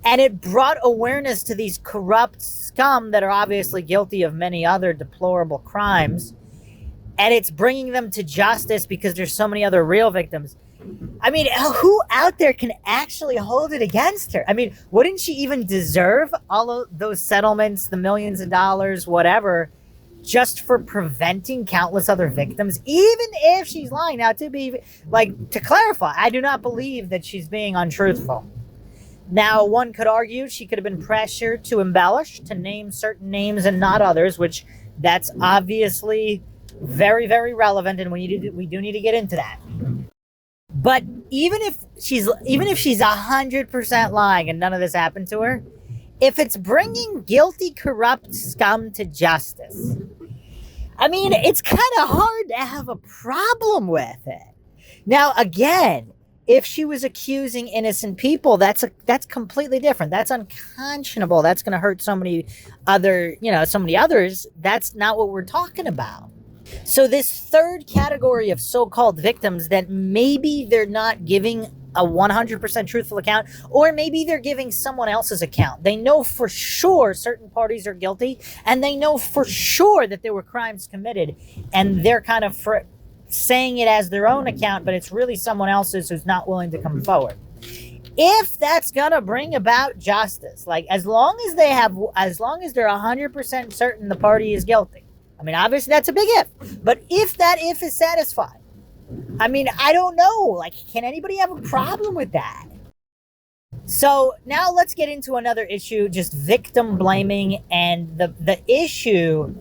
And it brought awareness to these corrupt scum that are obviously guilty of many other deplorable crimes. And it's bringing them to justice because there's so many other real victims. I mean, who out there can actually hold it against her? I mean, wouldn't she even deserve all of those settlements, the millions of dollars, whatever, just for preventing countless other victims, even if she's lying? Now, to clarify, I do not believe that she's being untruthful. Now, one could argue she could have been pressured to embellish, to name certain names and not others, which that's obviously very, very relevant, and we do need to get into that. But even if she's 100% lying and none of this happened to her, if it's bringing guilty, corrupt scum to justice, I mean, it's kind of hard to have a problem with it. Now, again, if she was accusing innocent people, that's completely different. That's unconscionable. That's going to hurt so many others. That's not what we're talking about. So this third category of so-called victims that maybe they're not giving a 100% truthful account, or maybe they're giving someone else's account. They know for sure certain parties are guilty, and they know for sure that there were crimes committed, and they're kind of saying it as their own account, but it's really someone else's who's not willing to come forward. If that's gonna bring about justice, like as long as they're 100% certain the party is guilty. I mean, obviously that's a big if, but if that if is satisfied, I mean, I don't know, like, can anybody have a problem with that? So now let's get into another issue, just victim blaming, and the issue.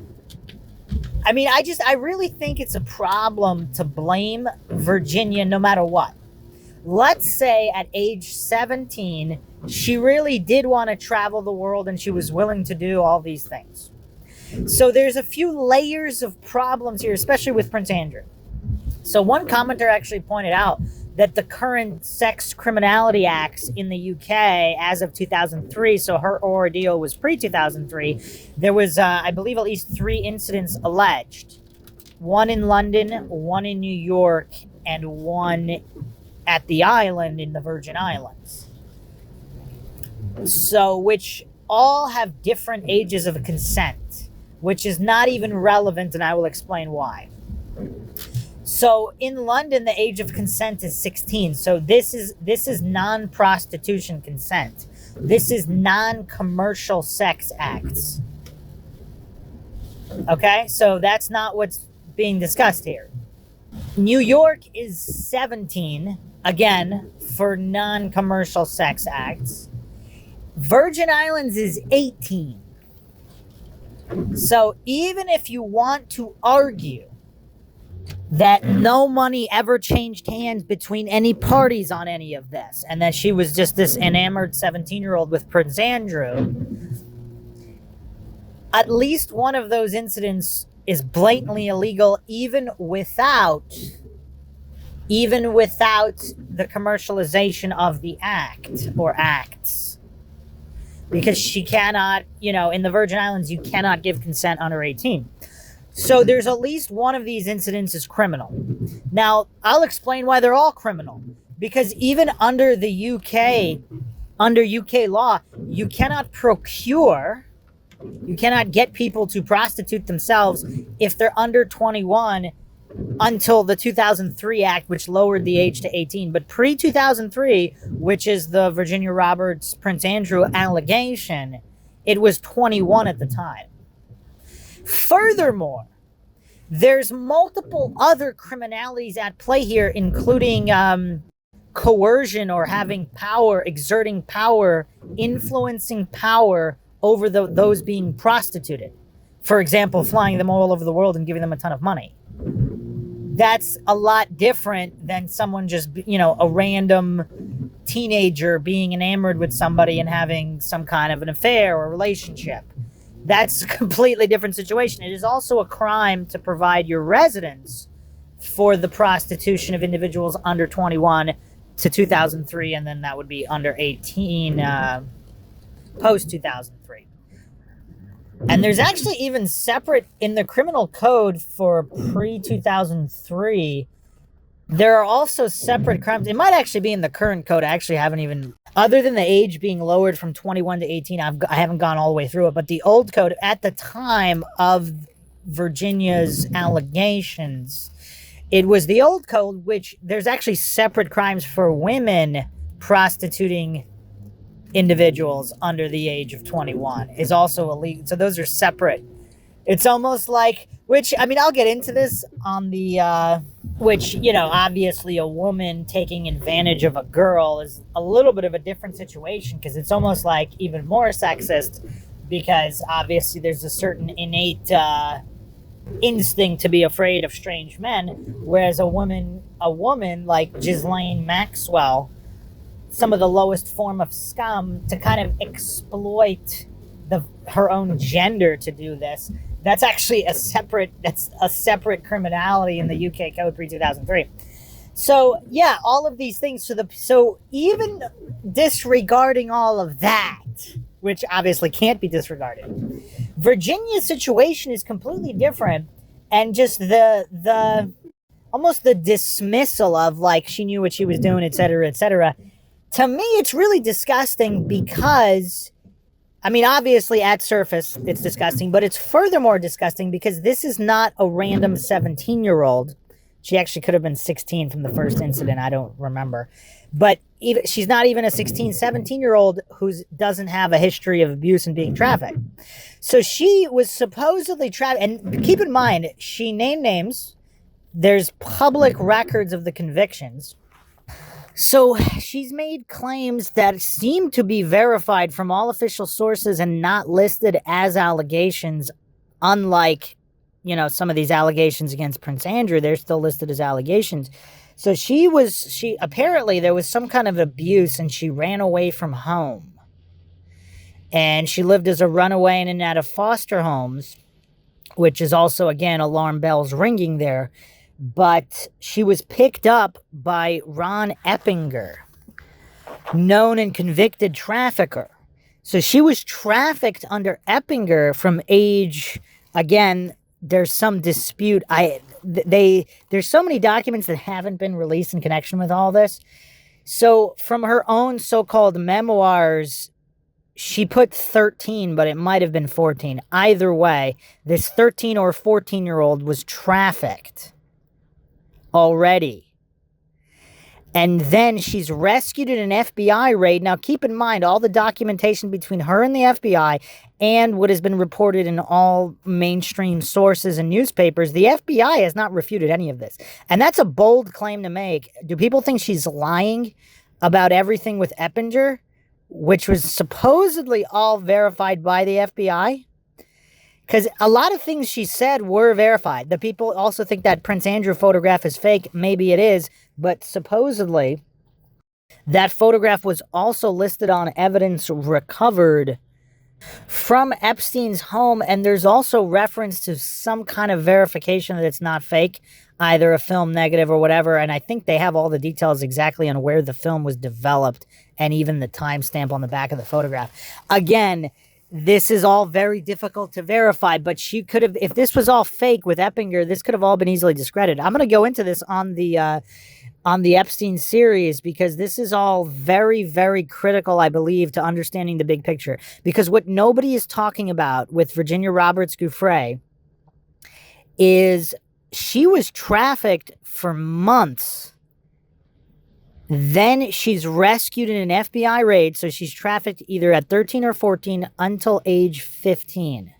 I mean, I really think it's a problem to blame Virginia no matter what. Let's say at age 17, she really did want to travel the world and she was willing to do all these things. So there's a few layers of problems here, especially with Prince Andrew. So one commenter actually pointed out that the current sex criminality acts in the UK as of 2003, so her ordeal was pre-2003, there was, I believe, at least 3 incidents alleged. One in London, one in New York, and one at the island in the Virgin Islands. So, which all have different ages of consent, which is not even relevant, and I will explain why. So in London, the age of consent is 16. So this is non-prostitution consent. This is non-commercial sex acts. Okay, so that's not what's being discussed here. New York is 17, again, for non-commercial sex acts. Virgin Islands is 18. So even if you want to argue that no money ever changed hands between any parties on any of this, and that she was just this enamored 17-year-old with Prince Andrew, at least one of those incidents is blatantly illegal, even without the commercialization of the act or acts. Because she cannot, in the Virgin Islands, you cannot give consent under 18. So there's at least one of these incidents is criminal. Now, I'll explain why they're all criminal. Because even under the UK law, you cannot get people to prostitute themselves if they're under 21 until the 2003 Act, which lowered the age to 18. But pre-2003, which is the Virginia Roberts Prince Andrew allegation, it was 21 at the time. Furthermore, there's multiple other criminalities at play here, including coercion or having power, exerting power, influencing power over those being prostituted. For example, flying them all over the world and giving them a ton of money. That's a lot different than someone just, a random teenager being enamored with somebody and having some kind of an affair or relationship. That's a completely different situation. It is also a crime to provide your residence for the prostitution of individuals under 21 to 2003, and then that would be under 18 post 2003. And there's actually even separate in the criminal code for pre 2003. There are also separate crimes. It might actually be in the current code. I actually haven't even, other than the age being lowered from 21 to 18, I haven't gone all the way through it. But the old code at the time of Virginia's allegations, it was the old code, which there's actually separate crimes for women prostituting individuals under the age of 21 is also illegal. So those are separate. It's almost like, which, I mean, I'll get into this on the, which, you know, obviously a woman taking advantage of a girl is a little bit of a different situation because it's almost like even more sexist because obviously there's a certain innate instinct to be afraid of strange men, whereas a woman like Ghislaine Maxwell, some of the lowest form of scum, to kind of exploit her own gender to do this. That's actually a separate criminality in the UK code pre-2003. So yeah, all of these things. So even disregarding all of that, which obviously can't be disregarded, Virginia's situation is completely different, and just the almost the dismissal of like she knew what she was doing, et cetera, et cetera. To me, it's really disgusting because, I mean, obviously at surface, it's disgusting, but it's furthermore disgusting because this is not a random 17-year-old. She actually could have been 16 from the first incident. I don't remember. But she's not even a 16, 17-year-old who doesn't have a history of abuse and being trafficked. So she was supposedly trafficked. And keep in mind, she named names. There's public records of the convictions. So she's made claims that seem to be verified from all official sources and not listed as allegations, unlike, you know, some of these allegations against Prince Andrew. They're still listed as allegations. So she apparently there was some kind of abuse and she ran away from home. And she lived as a runaway in and out of foster homes, which is also, again, alarm bells ringing there. But she was picked up by Ron Eppinger, known and convicted trafficker. So she was trafficked under Eppinger from age, again, there's some dispute. There's so many documents that haven't been released in connection with all this. So from her own so-called memoirs, she put 13, but it might have been 14. Either way, this 13 or 14-year-old was trafficked already. And then she's rescued in an FBI raid. Now, keep in mind, all the documentation between her and the FBI and what has been reported in all mainstream sources and newspapers, the FBI has not refuted any of this. And that's a bold claim to make. Do people think she's lying about everything with Eppinger, which was supposedly all verified by the FBI? Because a lot of things she said were verified. The people also think that Prince Andrew photograph is fake. Maybe it is. But supposedly, that photograph was also listed on evidence recovered from Epstein's home. And there's also reference to some kind of verification that it's not fake, either a film negative or whatever. And I think they have all the details exactly on where the film was developed and even the timestamp on the back of the photograph. Again, this is all very difficult to verify, but she could have, if this was all fake with Eppinger, this could have all been easily discredited. I'm going to go into this on the Epstein series because this is all very, very critical, I believe, to understanding the big picture. Because what nobody is talking about with Virginia Giuffre is she was trafficked for months. Then she's rescued in an FBI raid, so she's trafficked either at 13 or 14 until age 15.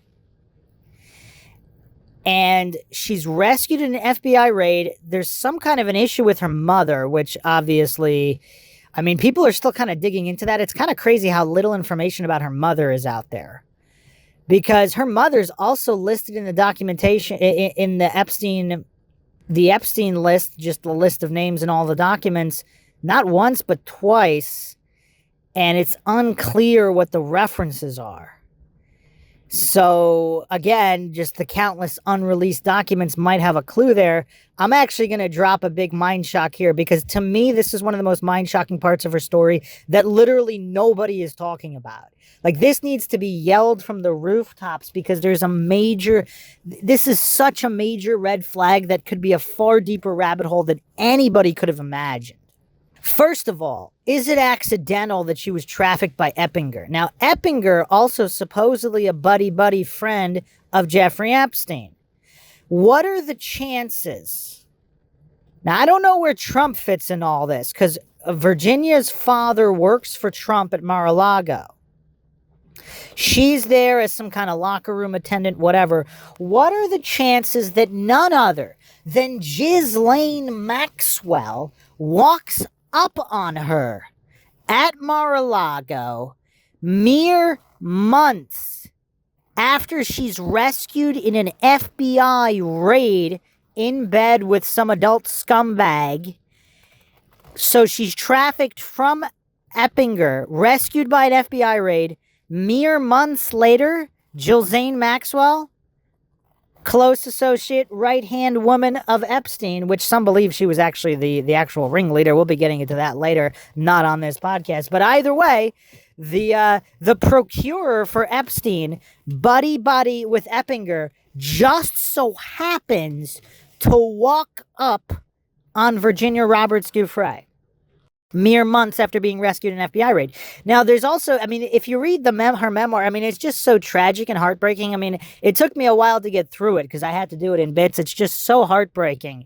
And she's rescued in an FBI raid. There's some kind of an issue with her mother, which obviously, I mean, people are still kind of digging into that. It's kind of crazy how little information about her mother is out there. Because her mother's also listed in the documentation, in the Epstein list, just the list of names and all the documents, not once, but twice, and it's unclear what the references are. So again, just the countless unreleased documents might have a clue there. I'm actually going to drop a big mind shock here because to me, this is one of the most mind shocking parts of her story that literally nobody is talking about. Like, this needs to be yelled from the rooftops because this is such a major red flag that could be a far deeper rabbit hole than anybody could have imagined. First of all, is it accidental that she was trafficked by Eppinger? Now, Eppinger, also supposedly a buddy friend of Jeffrey Epstein. What are the chances? Now, I don't know where Trump fits in all this because Virginia's father works for Trump at Mar-a-Lago. She's there as some kind of locker room attendant, whatever. What are the chances that none other than Ghislaine Maxwell walks up on her at Mar-a-Lago mere months after she's rescued in an FBI raid in bed with some adult scumbag? So she's trafficked from Eppinger, rescued by an FBI raid. Mere months later, Ghislaine Maxwell, close associate, right-hand woman of Epstein, which some believe she was actually the actual ringleader. We'll be getting into that later, not on this podcast. But either way, the procurer for Epstein, buddy with Eppinger, just so happens to walk up on Virginia Giuffre mere months after being rescued in an FBI raid. Now, there's also, I mean, if you read her memoir, I mean, it's just so tragic and heartbreaking. I mean, it took me a while to get through it because I had to do it in bits. It's just so heartbreaking.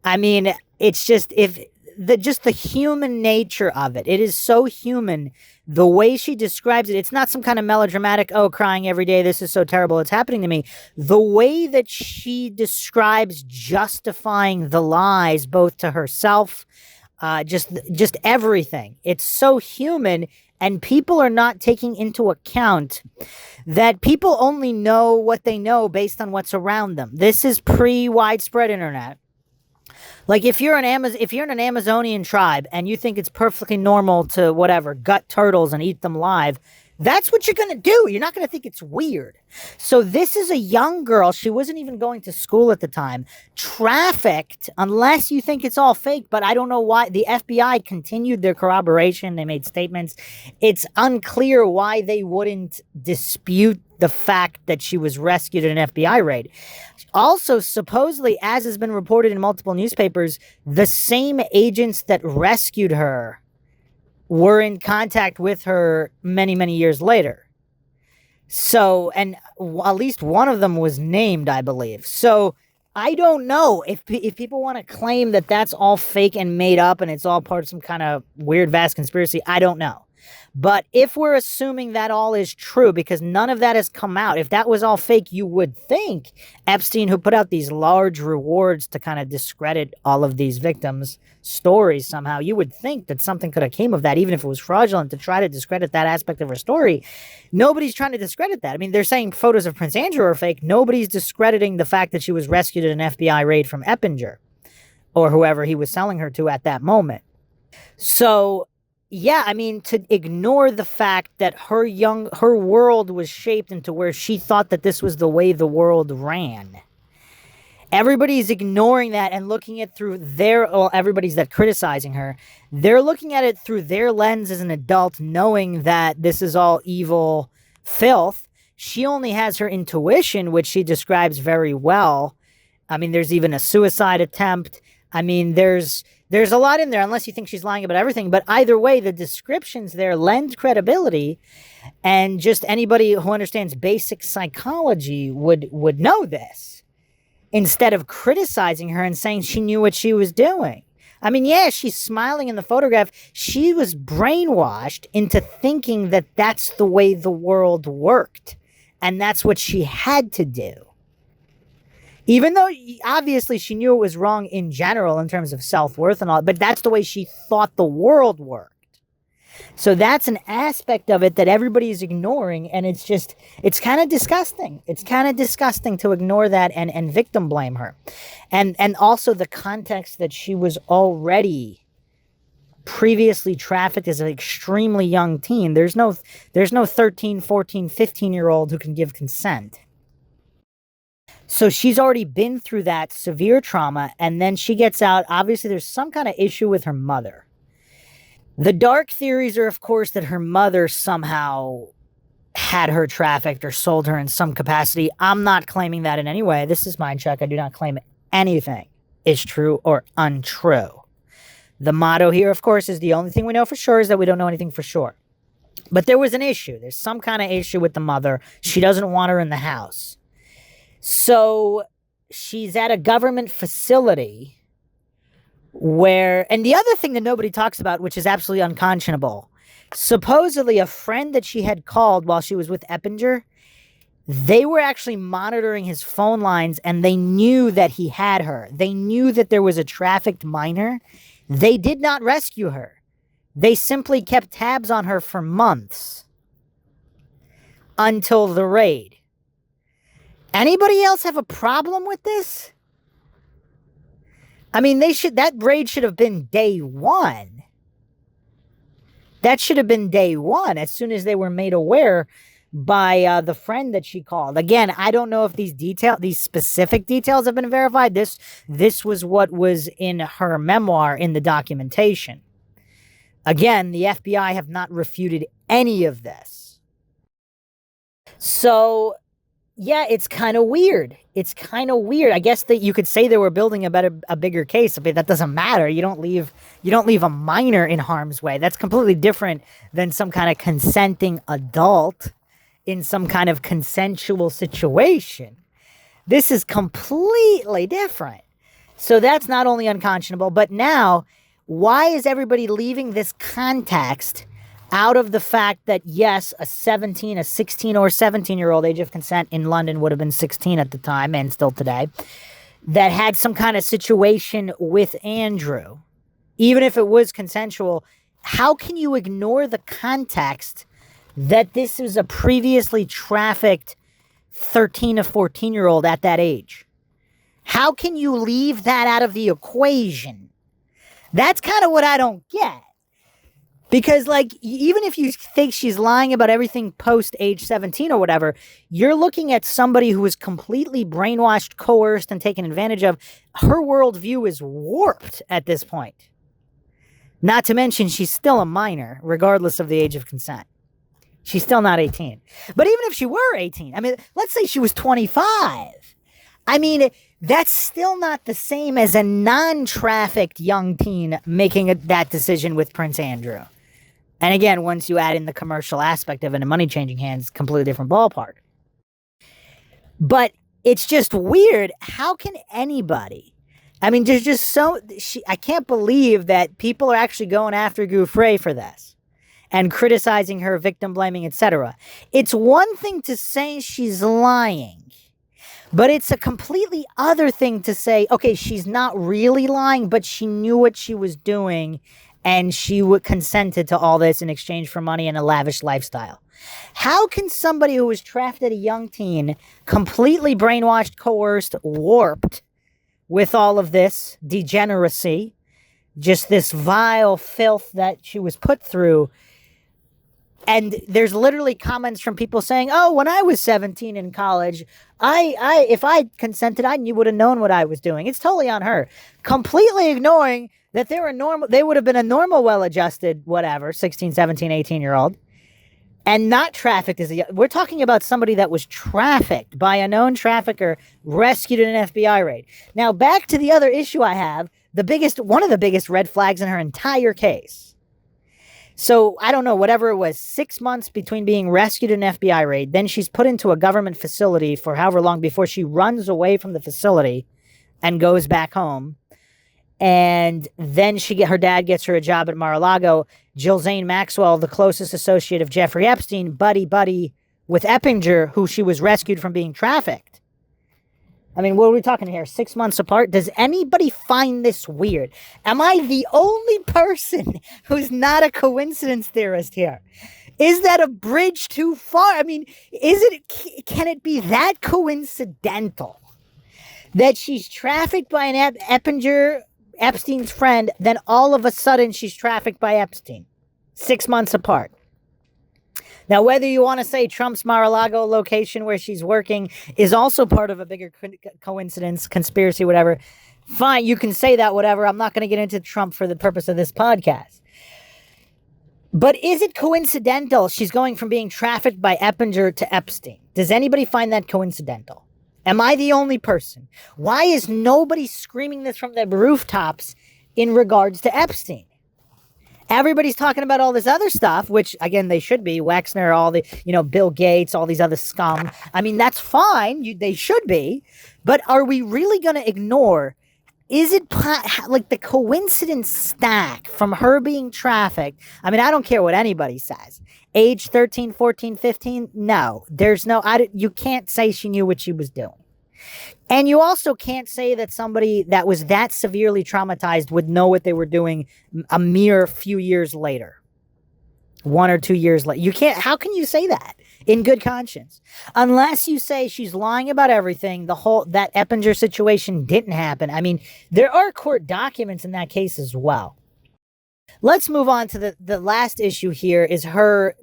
I mean, it's just, the human nature of it. It is so human. The way she describes it, it's not some kind of melodramatic, oh, crying every day, this is so terrible, it's happening to me. The way that she describes justifying the lies, both to herself, just everything. It's so human, and people are not taking into account that people only know what they know based on what's around them. This is pre-widespread internet. Like, if you're in an Amazonian tribe and you think it's perfectly normal to whatever gut turtles and eat them live, that's what you're going to do. You're not going to think it's weird. So this is a young girl. She wasn't even going to school at the time. Trafficked, unless you think it's all fake, but I don't know why. The FBI continued their corroboration. They made statements. It's unclear why they wouldn't dispute the fact that she was rescued in an FBI raid. Also, supposedly, as has been reported in multiple newspapers, the same agents that rescued her were in contact with her many, many years later. So, and at least one of them was named, I believe. So, I don't know if people want to claim that that's all fake and made up and it's all part of some kind of weird, vast conspiracy. I don't know. But if we're assuming that all is true, because none of that has come out, if that was all fake, you would think Epstein, who put out these large rewards to kind of discredit all of these victims' stories somehow, you would think that something could have came of that, even if it was fraudulent, to try to discredit that aspect of her story. Nobody's trying to discredit that. I mean, they're saying photos of Prince Andrew are fake. Nobody's discrediting the fact that she was rescued in an FBI raid from Eppinger or whoever he was selling her to at that moment. So, yeah, I mean, to ignore the fact that her world was shaped into where she thought that this was the way the world ran. Everybody's ignoring that and looking at through everybody's that criticizing her, they're looking at it through their lens as an adult, knowing that this is all evil filth. She only has her intuition, which she describes very well. I mean, there's even a suicide attempt. I mean, there's a lot in there, unless you think she's lying about everything. But either way, the descriptions there lend credibility, and just anybody who understands basic psychology would know this, instead of criticizing her and saying she knew what she was doing. I mean, yeah, she's smiling in the photograph. She was brainwashed into thinking that that's the way the world worked, and that's what she had to do. Even though, obviously, she knew it was wrong in general in terms of self-worth and all, but that's the way she thought the world worked. So that's an aspect of it that everybody is ignoring, and it's kind of disgusting. It's kind of disgusting to ignore that and victim blame her. And also the context that she was already previously trafficked as an extremely young teen. There's no 13, 14, 15-year-old who can give consent. So she's already been through that severe trauma, and then she gets out. Obviously, there's some kind of issue with her mother. The dark theories are, of course, that her mother somehow had her trafficked or sold her in some capacity. I'm not claiming that in any way. This is MINDSHOCK. I do not claim anything is true or untrue. The motto here, of course, is the only thing we know for sure is that we don't know anything for sure. But there was an issue. There's some kind of issue with the mother. She doesn't want her in the house. So she's at a government facility where, and the other thing that nobody talks about, which is absolutely unconscionable, supposedly a friend that she had called while she was with Eppinger, they were actually monitoring his phone lines, and they knew that he had her. They knew that there was a trafficked minor. They did not rescue her. They simply kept tabs on her for months until the raid. Anybody else have a problem with this? I mean, that raid should have been day one. That should have been day one, as soon as they were made aware by the friend that she called. Again, I don't know if these specific details have been verified. This was what was in her memoir in the documentation. Again, the FBI have not refuted any of this. So, yeah, it's kind of weird. It's kind of weird. I guess that you could say they were building a bigger case, but that doesn't matter. You don't leave a minor in harm's way. That's completely different than some kind of consenting adult in some kind of consensual situation. This is completely different. So that's not only unconscionable, but now, why is everybody leaving this context out of the fact that, yes, a 16 or 17-year-old age of consent in London would have been 16 at the time, and still today, that had some kind of situation with Andrew, even if it was consensual, how can you ignore the context that this is a previously trafficked 13 or 14-year-old at that age? How can you leave that out of the equation? That's kind of what I don't get. Because, like, even if you think she's lying about everything post age 17 or whatever, you're looking at somebody who is completely brainwashed, coerced, and taken advantage of. Her worldview is warped at this point. Not to mention, she's still a minor, regardless of the age of consent. She's still not 18. But even if she were 18, I mean, let's say she was 25. I mean, that's still not the same as a non-trafficked young teen making that decision with Prince Andrew. And again, once you add in the commercial aspect of it and money changing hands, completely different ballpark. But it's just weird. How can anybody? I mean, there's just I can't believe that people are actually going after Giuffre for this and criticizing her, victim blaming, etc. It's one thing to say she's lying, but it's a completely other thing to say, okay, she's not really lying, but she knew what she was doing, and she consented to all this in exchange for money and a lavish lifestyle. How can somebody who was trafficked at a young teen, completely brainwashed, coerced, warped with all of this degeneracy, just this vile filth that she was put through? And there's literally comments from people saying, oh, when I was 17 in college, if I consented, I would have known what I was doing. It's totally on her. Completely ignoring that they would have been a normal, well-adjusted, whatever, 16, 17, 18-year-old, and not trafficked we're talking about somebody that was trafficked by a known trafficker, rescued in an FBI raid. Now, back to the other issue I have, one of the biggest red flags in her entire case. So, I don't know, whatever it was, 6 months between being rescued in an FBI raid, then she's put into a government facility for however long before she runs away from the facility and goes back home. And then her dad gets her a job at Mar-a-Lago. Jill Zane Maxwell, the closest associate of Jeffrey Epstein, buddy with Eppinger, who she was rescued from being trafficked. I mean, what are we talking here? 6 months apart? Does anybody find this weird? Am I the only person who's not a coincidence theorist here? Is that a bridge too far? I mean, can it be that coincidental that she's trafficked by an Eppinger Epstein's friend, then all of a sudden she's trafficked by Epstein. 6 months apart. Now, whether you want to say Trump's Mar-a-Lago location where she's working is also part of a bigger coincidence, conspiracy, whatever, fine, you can say that, whatever. I'm not going to get into Trump for the purpose of this podcast. But is it coincidental she's going from being trafficked by Eppinger to Epstein? Does anybody find that coincidental? Am I the only person? Why is nobody screaming this from the rooftops in regards to Epstein? Everybody's talking about all this other stuff, which, again, they should be. Wexner, all the, Bill Gates, all these other scum. I mean, that's fine. They should be. But are we really going to ignore, is it like the coincidence stack from her being trafficked? I mean, I don't care what anybody says. Age 13, 14, 15? No. You can't say she knew what she was doing. And you also can't say that somebody that was that severely traumatized would know what they were doing a mere few years later. 1 or 2 years later. You can't. How can you say that in good conscience? Unless you say she's lying about everything, that Eppinger situation didn't happen. I mean, there are court documents in that case as well. Let's move on to the last issue here is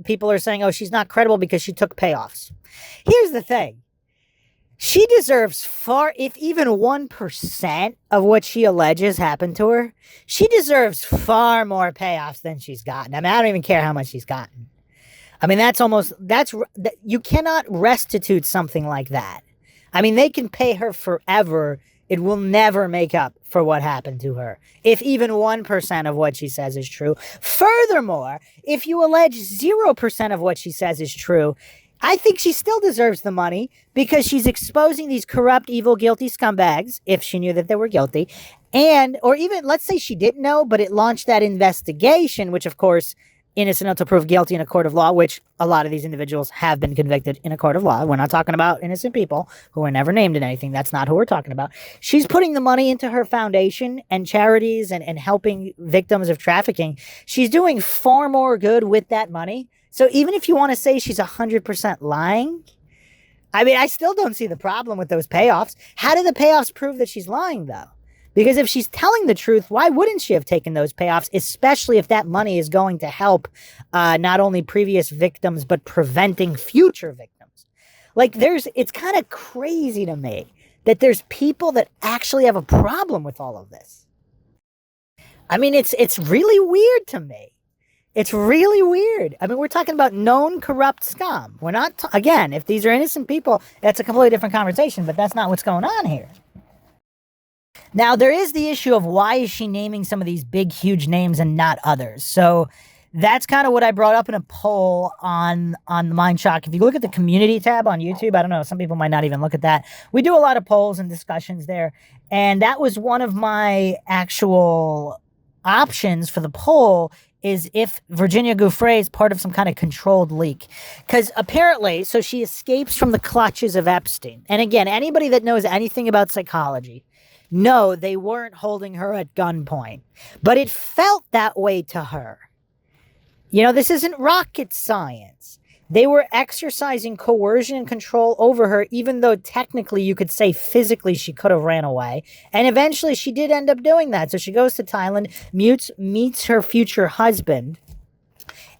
people are saying, oh, she's not credible because she took payoffs. Here's the thing. She deserves if even 1% of what she alleges happened to her, she deserves far more payoffs than she's gotten. I mean, I don't even care how much she's gotten. I mean, you cannot restitute something like that. I mean, they can pay her forever. It will never make up for what happened to her, if even 1% of what she says is true. Furthermore, if you allege 0% of what she says is true, I think she still deserves the money because she's exposing these corrupt, evil, guilty scumbags, if she knew that they were guilty, or even, let's say she didn't know, but it launched that investigation, which, of course, innocent until proved guilty in a court of law, which a lot of these individuals have been convicted in a court of law. We're not talking about innocent people who are never named in anything. That's not who we're talking about. She's putting the money into her foundation and charities and helping victims of trafficking. She's doing far more good with that money. So even if you want to say she's 100% lying, I mean, I still don't see the problem with those payoffs. How do the payoffs prove that she's lying, though? Because if she's telling the truth, why wouldn't she have taken those payoffs, especially if that money is going to help not only previous victims, but preventing future victims? Like, it's kind of crazy to me that there's people that actually have a problem with all of this. I mean, it's really weird to me. It's really weird. I mean, we're talking about known corrupt scum. We're not, again, if these are innocent people, that's a completely different conversation, but that's not what's going on here. Now, there is the issue of why is she naming some of these big, huge names and not others? So that's kind of what I brought up in a poll on the MINDSHOCK. If you look at the community tab on YouTube, I don't know, some people might not even look at that. We do a lot of polls and discussions there. And that was one of my actual options for the poll, is if Virginia Giuffre is part of some kind of controlled leak. Because apparently, so she escapes from the clutches of Epstein. And again, anybody that knows anything about psychology, no, they weren't holding her at gunpoint. But it felt that way to her. This isn't rocket science. They were exercising coercion and control over her, even though technically you could say physically she could have ran away. And eventually she did end up doing that. So she goes to Thailand, meets her future husband,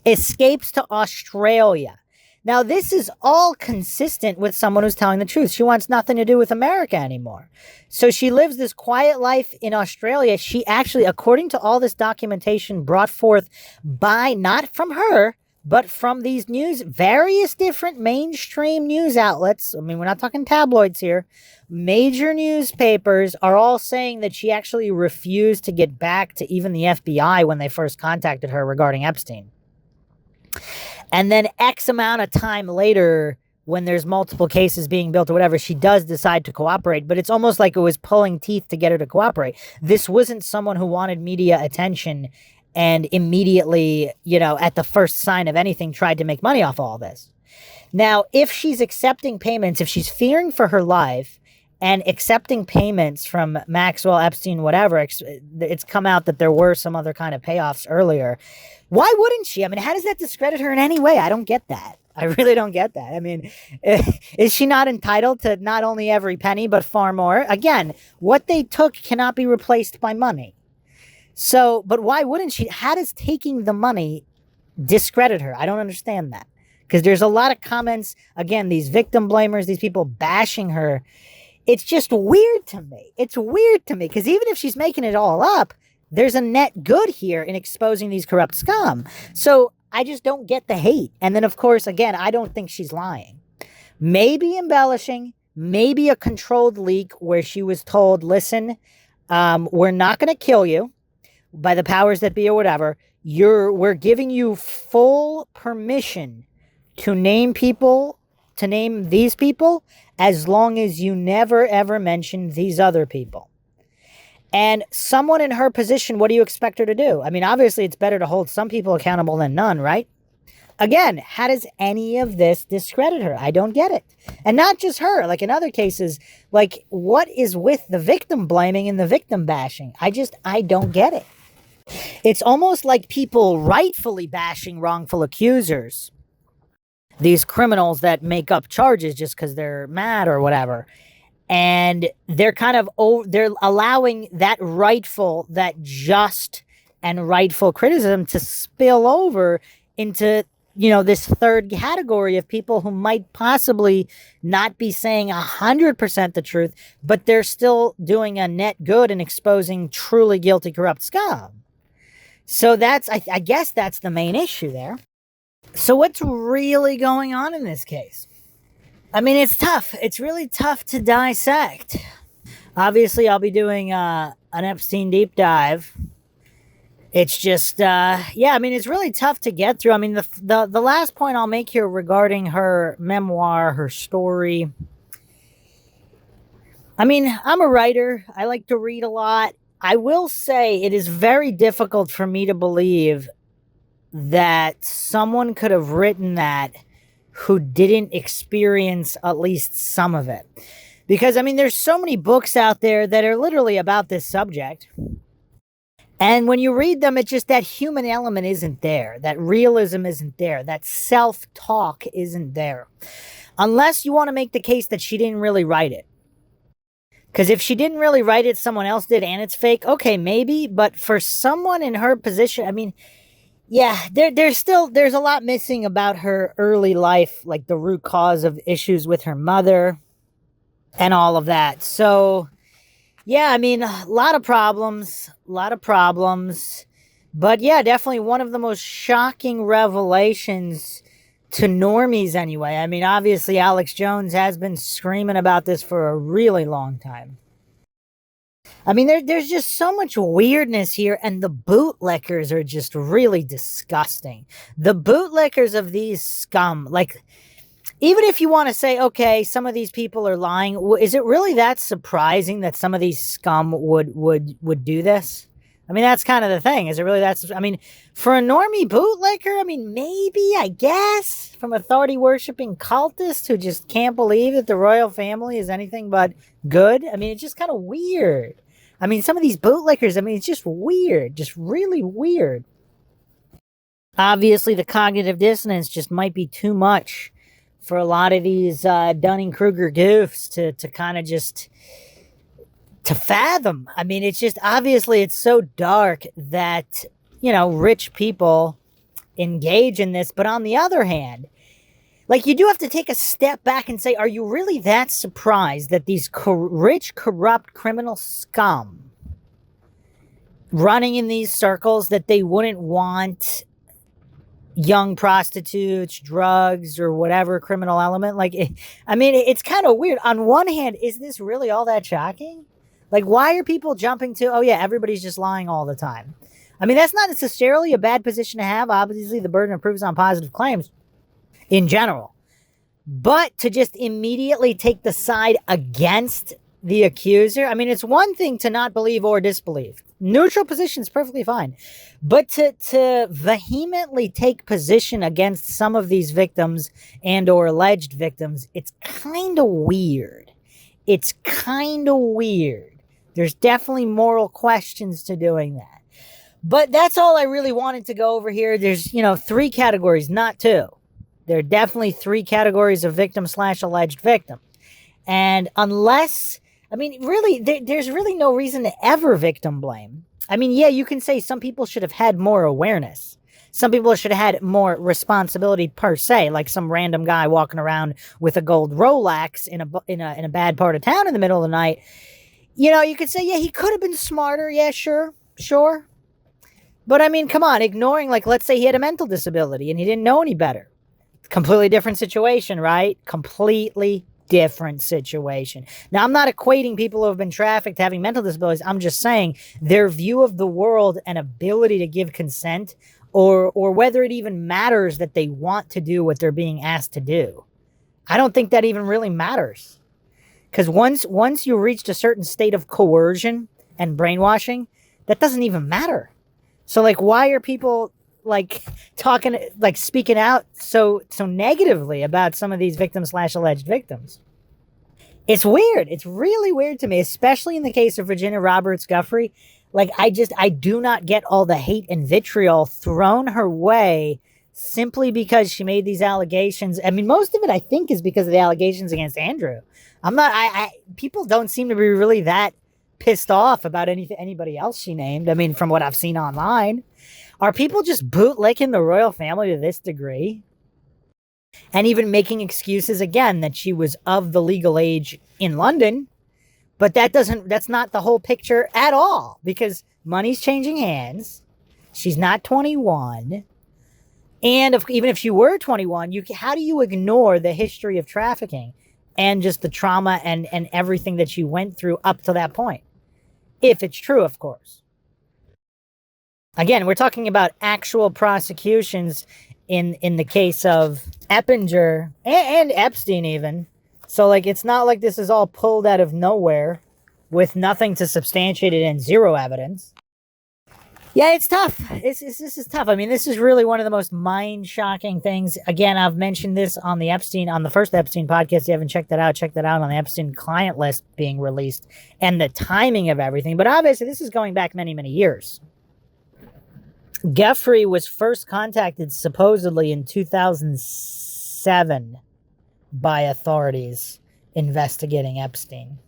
escapes to Australia. Now, this is all consistent with someone who's telling the truth. She wants nothing to do with America anymore. So she lives this quiet life in Australia. She actually, according to all this documentation brought forth by, not from her, but from these various different mainstream news outlets, I mean, we're not talking tabloids here, major newspapers are all saying that she actually refused to get back to even the FBI when they first contacted her regarding Epstein. And then X amount of time later, when there's multiple cases being built or whatever, she does decide to cooperate, but it's almost like it was pulling teeth to get her to cooperate. This wasn't someone who wanted media attention and immediately, at the first sign of anything, tried to make money off all this. Now, if she's accepting payments, if she's fearing for her life and accepting payments from Maxwell, Epstein, whatever, it's come out that there were some other kind of payoffs earlier. Why wouldn't she? I mean, how does that discredit her in any way? I don't get that. I really don't get that. I mean, is she not entitled to not only every penny, but far more? Again, what they took cannot be replaced by money. So, but why wouldn't she? How does taking the money discredit her? I don't understand that. Because there's a lot of comments, again, these victim blamers, these people bashing her. It's just weird to me. It's weird to me because even if she's making it all up, there's a net good here in exposing these corrupt scum. So I just don't get the hate. And then, of course, again, I don't think she's lying. Maybe embellishing, maybe a controlled leak where she was told, listen, we're not going to kill you by the powers that be or whatever. We're giving you full permission to name people, to name these people, as long as you never, ever mention these other people. And someone in her position, what do you expect her to do? I mean, obviously, it's better to hold some people accountable than none, right? Again, how does any of this discredit her? I don't get it. And not just her. Like in other cases, like what is with the victim blaming and the victim bashing? I don't get it. It's almost like people rightfully bashing wrongful accusers. These criminals that make up charges just because they're mad or whatever. And they're kind of, they're allowing that just and rightful criticism to spill over into, this third category of people who might possibly not be saying 100% the truth, but they're still doing a net good and exposing truly guilty, corrupt scum. So that's, I guess that's the main issue there. So what's really going on in this case? I mean, it's tough. It's really tough to dissect. Obviously, I'll be doing an Epstein deep dive. It's just, it's really tough to get through. I mean, the last point I'll make here regarding her memoir, her story. I mean, I'm a writer. I like to read a lot. I will say it is very difficult for me to believe that someone could have written that who didn't experience at least some of it. Because, I mean, there's so many books out there that are literally about this subject. And when you read them, it's just that human element isn't there. That realism isn't there. That self-talk isn't there. Unless you want to make the case that she didn't really write it. Because if she didn't really write it, someone else did, and it's fake, okay, maybe. But for someone in her position, I mean, yeah, there's a lot missing about her early life, like the root cause of issues with her mother and all of that. So, yeah, I mean, a lot of problems. But yeah, definitely one of the most shocking revelations to normies anyway. I mean, obviously, Alex Jones has been screaming about this for a really long time. I mean, there's just so much weirdness here, and the bootlickers are just really disgusting. The bootlickers of these scum, like, even if you want to say, okay, some of these people are lying, is it really that surprising that some of these scum would do this? I mean, that's kind of the thing. Is it really that? I mean, for a normie bootlicker, I mean, maybe, I guess, from authority-worshipping cultists who just can't believe that the royal family is anything but good. I mean, it's just kind of weird. I mean, some of these bootlickers, I mean, it's just weird. Just really weird. Obviously, the cognitive dissonance just might be too much for a lot of these Dunning-Kruger goofs to kind of just to fathom. I mean, it's just, obviously, it's so dark that, rich people engage in this. But on the other hand, like, you do have to take a step back and say, are you really that surprised that these rich, corrupt, criminal scum running in these circles, that they wouldn't want young prostitutes, drugs, or whatever criminal element? Like, it's kind of weird. On one hand, is this really all that shocking? Like, why are people jumping to, oh yeah, everybody's just lying all the time? I mean, that's not necessarily a bad position to have. Obviously, the burden of proof is on positive claims in general. But to just immediately take the side against the accuser, I mean, it's one thing to not believe or disbelieve. Neutral position is perfectly fine. But to vehemently take position against some of these victims and or alleged victims, it's kind of weird. There's definitely moral questions to doing that. But that's all I really wanted to go over here. There's, 3 categories, not 2. There are definitely 3 categories of victim/alleged victim. And unless, I mean, really, there's really no reason to ever victim blame. I mean, yeah, you can say some people should have had more awareness. Some people should have had more responsibility per se, like some random guy walking around with a gold Rolex in a bad part of town in the middle of the night. You know, you could say, yeah, he could have been smarter. Yeah, sure. But I mean, come on, ignoring, like, let's say he had a mental disability and he didn't know any better. Completely different situation, right? Completely different situation. Now, I'm not equating people who have been trafficked having mental disabilities. I'm just saying their view of the world and ability to give consent, or whether it even matters that they want to do what they're being asked to do. I don't think that even really matters. Because once you reached a certain state of coercion and brainwashing, that doesn't even matter. So, like, why are people, like, talking, like, speaking out so negatively about some of these victims / alleged victims? It's weird. It's really weird to me, especially in the case of Virginia Giuffre. Like, I do not get all the hate and vitriol thrown her way simply because she made these allegations. I mean, most of it, I think, is because of the allegations against Andrew. People don't seem to be really that pissed off about anybody else she named. I mean, from what I've seen online. Are people just bootlicking the royal family to this degree? And even making excuses again that she was of the legal age in London. But that's not the whole picture at all, because money's changing hands. She's not 21. And even if she were 21, how do you ignore the history of trafficking and just the trauma and everything that she went through up to that point? If it's true, of course. Again, we're talking about actual prosecutions in the case of Eppinger and Epstein even. So, like, it's not like this is all pulled out of nowhere with nothing to substantiate it and zero evidence. Yeah, it's tough. This is tough. I mean, this is really one of the most mind-shocking things. Again, I've mentioned this on the first Epstein podcast. If you haven't checked that out, check that out on the Epstein client list being released and the timing of everything. But obviously, this is going back many, many years. Giuffre was first contacted supposedly in 2007 by authorities investigating Epstein.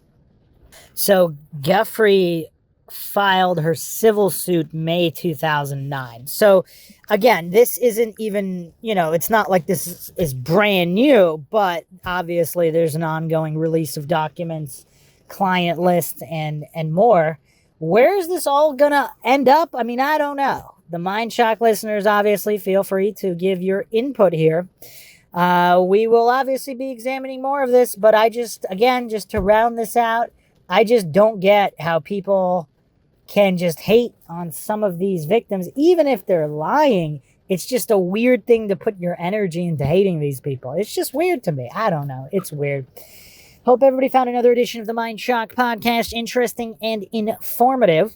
So Giuffre filed her civil suit May 2009. So again, this isn't even, it's not like this is brand new, but obviously there's an ongoing release of documents, client list, and more. Where is this all gonna end up? I mean, I don't know. The MindShock listeners, obviously, feel free to give your input here. We will obviously be examining more of this, but just to round this out, I just don't get how people can just hate on some of these victims, even if they're lying. It's just a weird thing to put your energy into hating these people. It's just weird to me. I don't know. It's weird. Hope everybody found another edition of the MindShock podcast interesting and informative.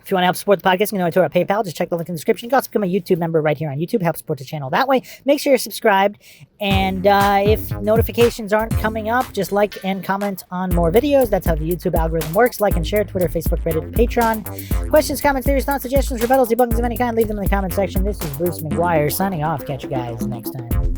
If you want to help support the podcast, you know, to our PayPal, just check the link in the description. You can also become a YouTube member right here on YouTube. Help support the channel that way. Make sure you're subscribed. And if notifications aren't coming up, just like and comment on more videos. That's how the YouTube algorithm works. Like and share, Twitter, Facebook, Reddit, Patreon. Questions, comments, theories, thoughts, suggestions, rebuttals, debunkings of any kind, leave them in the comment section. This is Bruce McGuire signing off. Catch you guys next time.